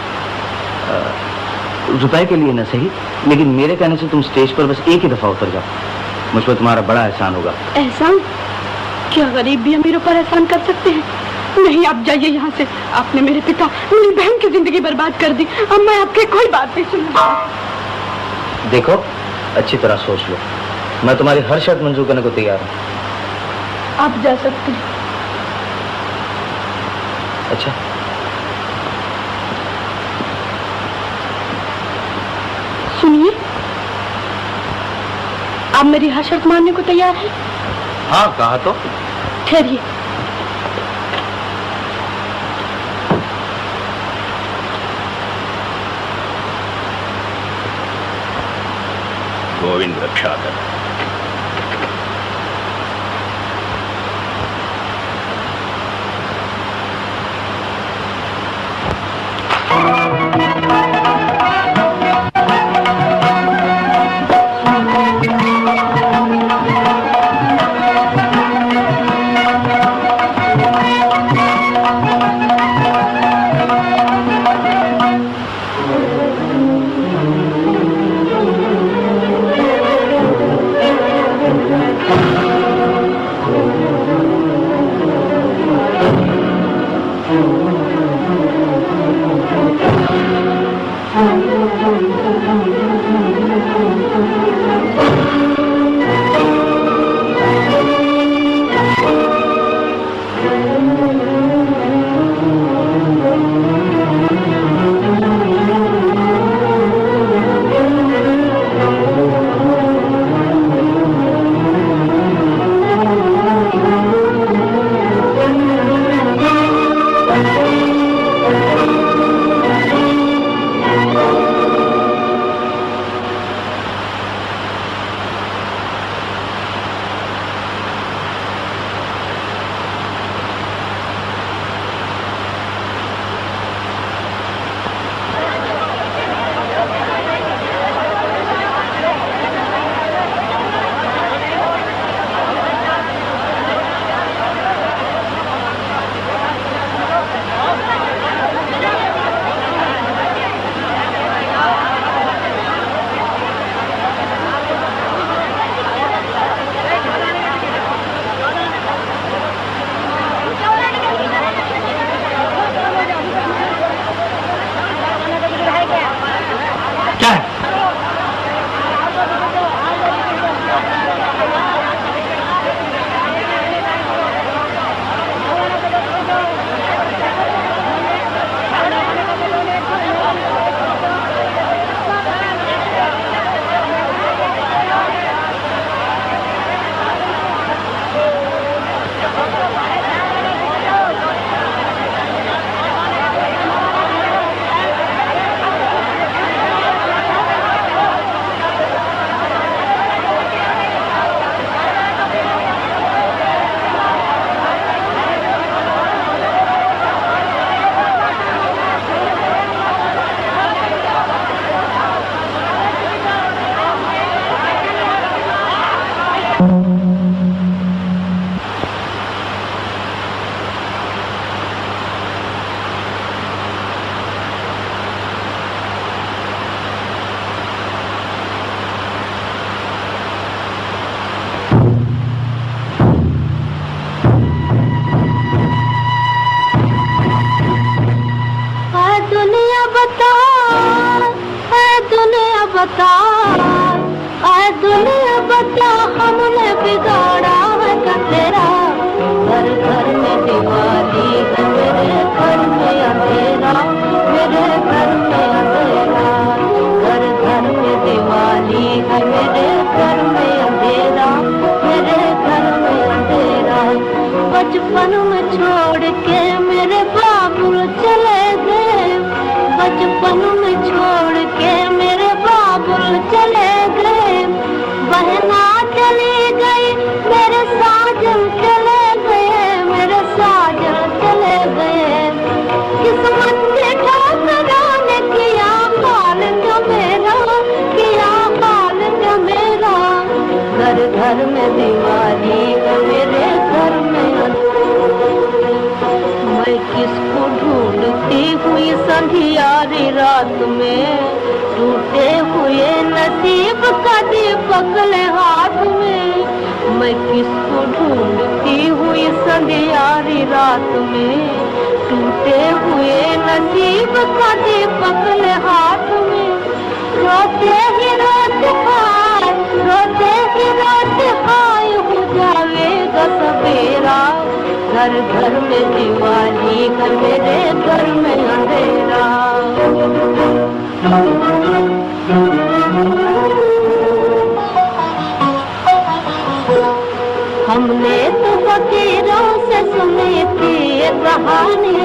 रुपए के लिए न सही, लेकिन मेरे कहने से तुम स्टेज पर बस एक ही दफा उतर जाओ। मुझ पर तुम्हारा बड़ा एहसान होगा। एहसान? क्या गरीब भी अमीरों पर एहसान कर सकते हैं? नहीं, आप जाइए यहाँ से। आपने मेरे पिता, मेरी बहन की जिंदगी बर्बाद कर दी। अब मैं आपकी कोई बात नहीं सुनूंगा। देखो अच्छी तरह सोच लो, मैं तुम्हारी हर शर्त मंजूर करने को तैयार हूँ। आप जा सकते हैं। अच्छा, सुनिए, आप मेरी हर शर्त मानने को तैयार हैं? हाँ कहा तो। ठहरिए। गोविंद रक्षा कर। बता, आए दुनिया बता, हमने बिगाड़ा है क्या तेरा? घर घर में दिवाली है, मेरे घर में अंधेरा, मेरे घर में अंधेरा। घर घर में दिवाली है, मेरे घर में अंधेरा, मेरे घर में अंधेरा। बचपन में छोड़ के मेरे बाबुल चले गए, बचपन में छोड़ के मेरे बाबुल चले गए। बहना चली गई, मेरे साजन चले गए, मेरे साजन चले गए। किस्मत ने ठुकराने किया हाल क्या मेरा, किया हाल क्या मेरा। घर घर में दिवाली है, मेरे घर में मैं किसको ढूंढती हुई संधियारी रात में, टूटे हुए नसीब का दीपक ले हाथ में। मैं किसको ढूंढती हुई संधियारी रात में, टूटे हुए नसीब का दीपक ले हाथ में। रोते ही रोते हाय, रोते ही रोते हाय हो जाएगा सवेरा। घर घर में दिवाली है, मेरे घर में अंधेरा। हमने तो फकीरों से सुनी थी ये कहानी,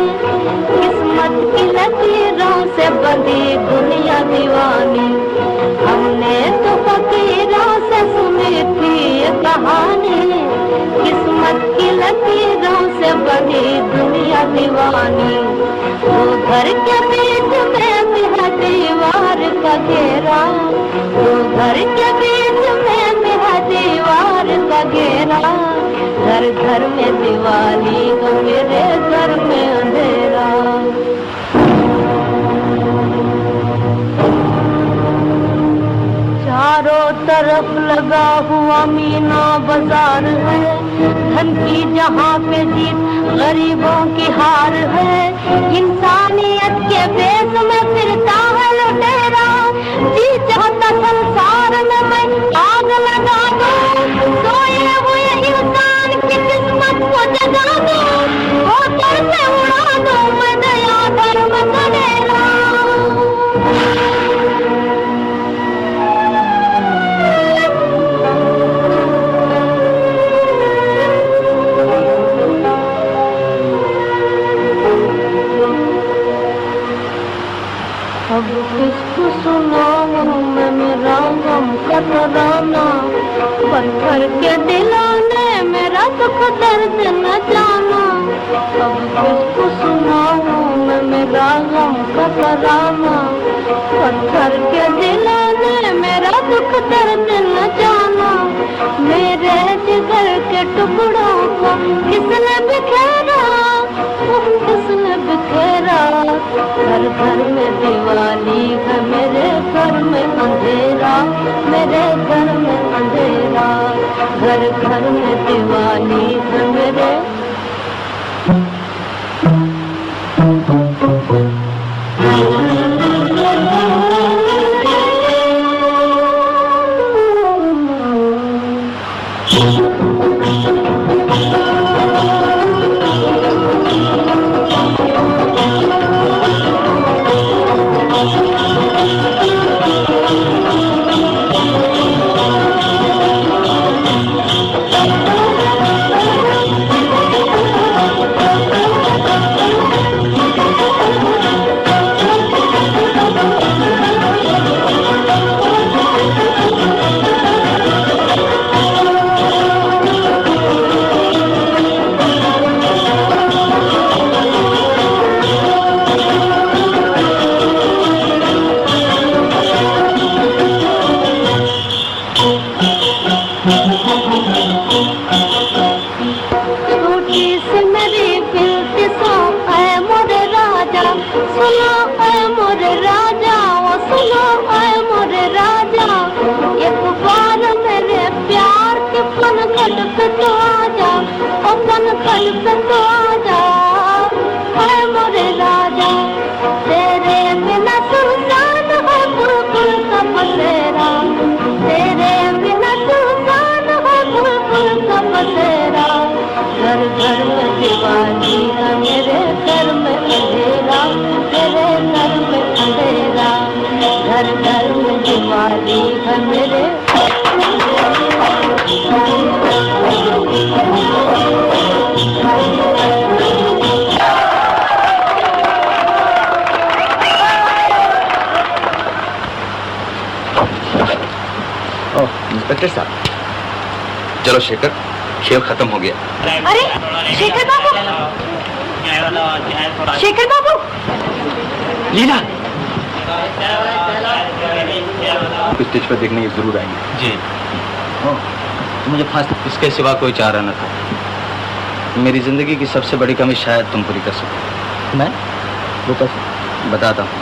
किस्मत की लकीरों से बंधी दुनिया दीवानी। हमने तो फकीरों से सुनी थी ये कहानी, किस्मत की लकीरों से बंधी दुनिया दीवानी। वो घर के बीच में भी है दीवार का घेरा, वो घर के बीच में भी है दीवार का घेरा। घर घर में दिवाली का मेरे घर में अंधेरा। चारों तरफ लगा हुआ मीना बाजार है, धन की जहाँ पे जीत गरीबों की हार है। इंसानियत के बेस में फिरता है लुटेरा, जी चाहता संसार में मैं आग लगा दूं, सोए हुए इंसान की किस्मत को जगा दूं, होकर से उड़ा दूं मैं दया धर्म का डेरा। अब किसको सुनाऊं मैं मेरा गम का तराना, पत्थर के दिलों ने मेरा दुख दर्द न जाना। अब किसको सुनाऊं मैं मेरा गम का तराना, पत्थर के दिलों ने मेरा दुख दर्द न जाना। मेरे जिगर के टुकड़ों को किसने बिखेरा, किसने बिखेरा। घर घर में दिवाली है मेरे घर में अंधेरा, मेरे घर में अंधेरा। घर घर में दिवाली है मेरे। इंस्पेक्टर साहब, चलो शेखर, खेल खत्म हो गया। अरे शेखर बाबू, शेखर बाबू। लीला स्टेज पर देखने की जरूर आएंगे। जी तो मुझे फांसी इसके सिवा कोई चारा न था। मेरी जिंदगी की सबसे बड़ी कमी शायद तुम पूरी कर सको। मैं वो कैसे बताता हूँ।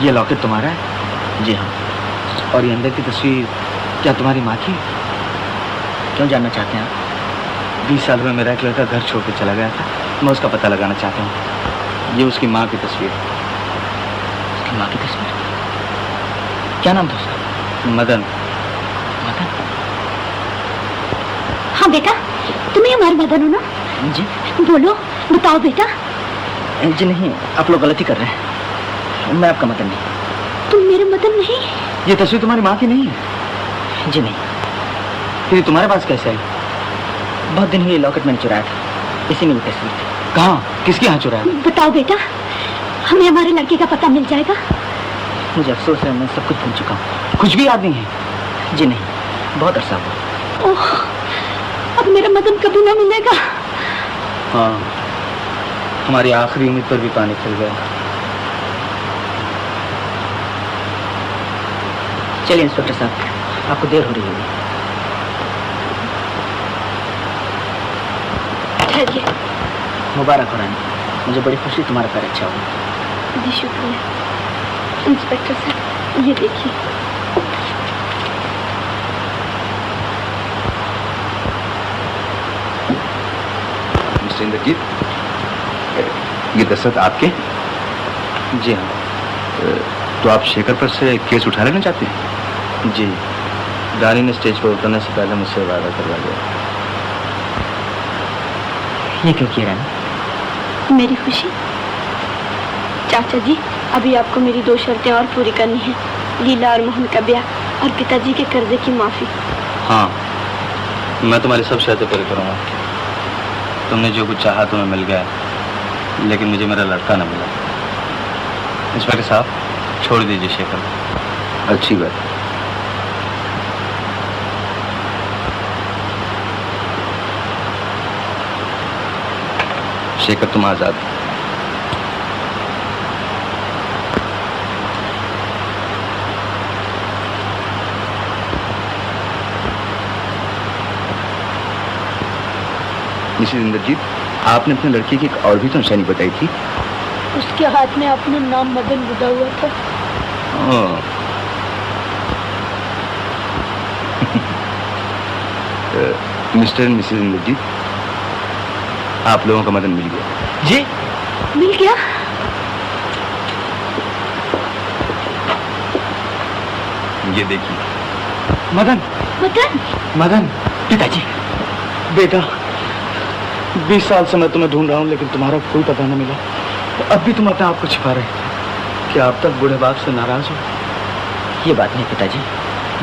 ये लॉकेट तुम्हारा है? जी हाँ। और ये अंदर की तस्वीर क्या तुम्हारी माँ की? क्यों जानना चाहते हैं आप? 20 साल में मेरा एक लड़का घर छोड़ के चला गया था, मैं उसका पता लगाना चाहता हूँ। ये उसकी माँ की तस्वीर है। उसकी माँ की तस्वीर? क्या नाम था उसका? मदन। मदन? हाँ बेटा, तुम्हें हमारे मदन हो ना? जी। बोलो, बताओ बेटा। जी नहीं, आप लोग गलती कर रहे हैं। मैं आपका मदन नहीं। तुम मेरे मदन नहीं? ये तस्वीर तुम्हारी माँ की नहीं है? जी नहीं। फिर तुम्हारे पास कैसे आई? बहुत दिन हुए लॉकेट मैंने चुराया था, इसी में ये तस्वीर थी। कहाँ? किसके यहाँ चुराया? बताओ बेटा, हमें हमारे लड़के का पता मिल जाएगा? मुझे अफसोस है, मैं सब कुछ भूल चुका हूँ। कुछ भी याद नहीं है? जी नहीं, बहुत अरसा हुआ। ओह, अब मेरा मदन कभी ना मिलेगा। हाँ, हमारी आखिरी उम्मीद पर भी पानी फिर गया। चलिए इंस्पेक्टर साहब, आपको देर हो रही होगी। ठहरिए। मुबारक हो रानी, मुझे बड़ी खुशी तुम्हारा कार्य अच्छा हुआ। जी शुक्रिया। इंस्पेक्टर साहब, ये देखिए। मिस्टर इंद्रजीत, ये दस्तखत आपके? जी हाँ। तो आप शेखर पर से केस उठा लेना चाहते हैं? जी, रानी ने स्टेज पर उतरने से पहले मुझसे वादा करवा दिया। ये क्यों किया रानी? मेरी खुशी। चाचा जी, अभी आपको मेरी 2 शर्तें और पूरी करनी है। लीला और मोहन का ब्याह और पिताजी के कर्जे की माफी। हाँ, मैं तुम्हारी सब शर्तें पूरी करूँगा। तुमने जो कुछ चाहा तुम्हें मिल गया, लेकिन मुझे मेरा लड़का न मिला। इंस्पेक्टर साहब, छोड़ दीजिए शेखर। अच्छी बात। शेखर, तुम आजाद। मिसेस इंद्रजीत, आपने अपने लड़के की एक और भी तो निशानी बताई थी। उसके हाथ में अपना नाम मदन बुधा हुआ था। मिस्टर एंड मिसेस इंद्रजीत, आप लोगों का मदन मिल गया। जी? मिल गया? ये देखिए। मदन, मदन? मदन, पिताजी। बेटा, 20 साल से मैं तुम्हें ढूंढ रहा हूँ, लेकिन तुम्हारा कोई पता न मिला। अब भी तुम अपने आप को छिपा रहे। क्या अब तक बूढ़े बाप से नाराज हो? ये बात नहीं पिताजी,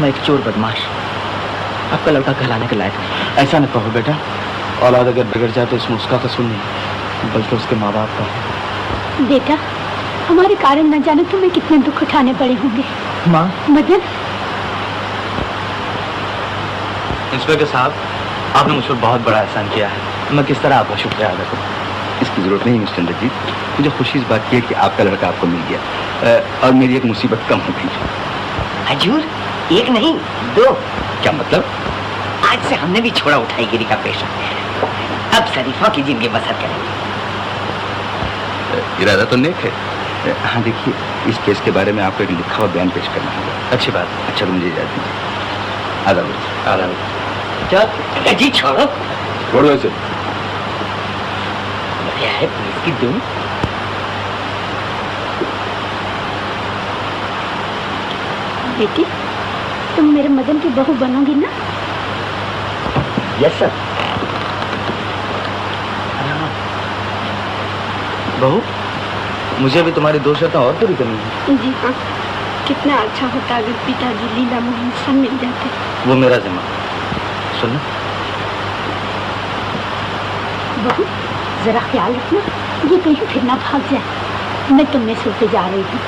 मैं एक चोर बदमाश आपका लड़का कहलाने के लायक नहीं। ऐसा न कहो बेटा, औलाद अगर बिगड़ जाए तो इसमें उसका कसूर नहीं, बल्कि उसके माँ बाप का है। बेटा, हमारे कारण न जाने तुम्हें कितने दुख उठाने पड़े होंगे। माँ। मदन। इंस्पेक्टर साहब, आपने मुझ पर बहुत बड़ा एहसान किया है। मैं किस तरह आपका शुक्रिया अदा करूँ? इसकी जरूरत नहीं मिस्टर इंद्रजीत, मुझे खुशी इस बात की है कि आपका लड़का आपको मिल गया और मेरी एक मुसीबत कम हो गई। हजूर, एक नहीं 2। क्या मतलब? आज से हमने भी छोड़ा उठाईगिरी का पेशा। अब शरीफों की जिंदगी बसर करेंगे। इरादा तो नेक है। हाँ देखिए, इस केस के बारे में आपको एक लिखा हुआ बयान पेश करना होगा। अच्छी बात। अच्छा, तो मुझे इजाजत दीजिए। आदाब। चल जी, छोड़ो। छोड़ो इसे। बढ़िया है पुलिस की धुन। बेटी, तुम मेरे मदन की बहू बनोगी ना? Yes sir. बहू, मुझे भी तुम्हारी 2 शर्तें और पूरी करनी है। जी हाँ। कितना अच्छा होता अगर पिताजी, लीला, मोहन सब मिल जाते। वो मेरा जिम्मा। सुनो, बहू जरा ख्याल रखना, ये कहीं फिर ना भाग जाए। मैं तुमने सोते जा रही हूँ।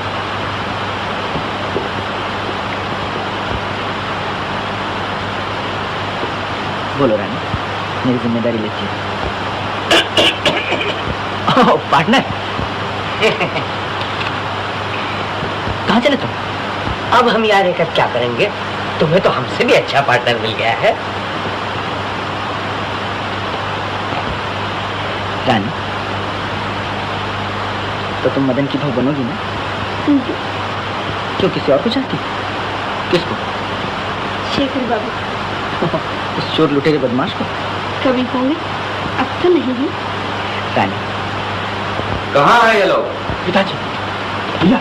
बोलो रानी, मेरी जिम्मेदारी लेती है। पार्टनर। कहाँ चले तुम? अब हम यहाँ रहकर क्या करेंगे? तुम्हें तो हमसे भी अच्छा पार्टनर मिल गया है। रानी, तो तुम मदन की बहू बनोगी ना? क्यों, किसी और को चाहती? किसको? शेखर बाबू। उस चोर लुटेरे बदमाश को? कभी होंगे, अब तो नहीं है। रानी, कहाँ है ये लोग? पिताजी, भैया।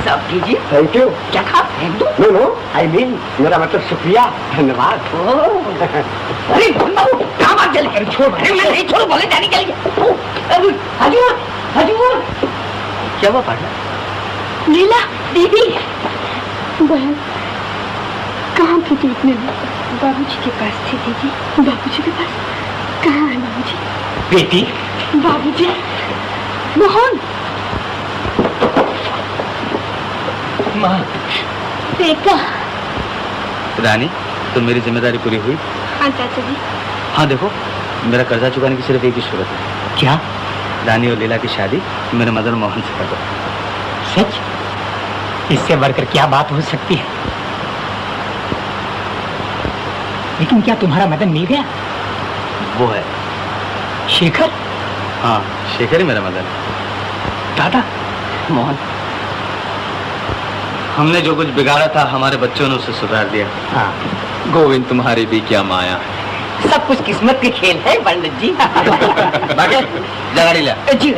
सब कीजिए। Thank you. क्या खा? नो नो, आई मीन मेरा मतलब शुक्रिया, धन्यवाद। अरे बाबू, कहाँ बात चली? अरे छोड़, मैं नहीं छोड़, बोले जानी चलिए। हजूर, हजूर। क्या हुआ पार्टनर? लीला, दीदी, बहन कहाँ थे तू इतने दिन? बाबूजी के पास थी दीदी। बाबूजी के पास? कहाँ है बाबूजी? बेटी, बाबूजी, मोहन, माँ। बेटा। रानी, तो मेरी जिम्मेदारी पूरी हुई? हाँ चाचा जी। हाँ देखो, मेरा कर्जा चुकाने की सिर्फ एक ही सूरत है। क्या? रानी और लीला की शादी मेरे मदन मोहन से कर दो। सच? इससे बढ़कर क्या बात हो सकती है? लेकिन क्या तुम्हारा मदन मिल गया? वो है शेखर? हाँ, शेखर ही मेरा मदन। दादा, मोहन, हमने जो कुछ बिगाड़ा था हमारे बच्चों ने उसे सुधार दिया। हाँ, गोविंद तुम्हारी भी क्या माया। सब कुछ किस्मत के खेल है पंडित जी। जा गाड़ी ला। जी।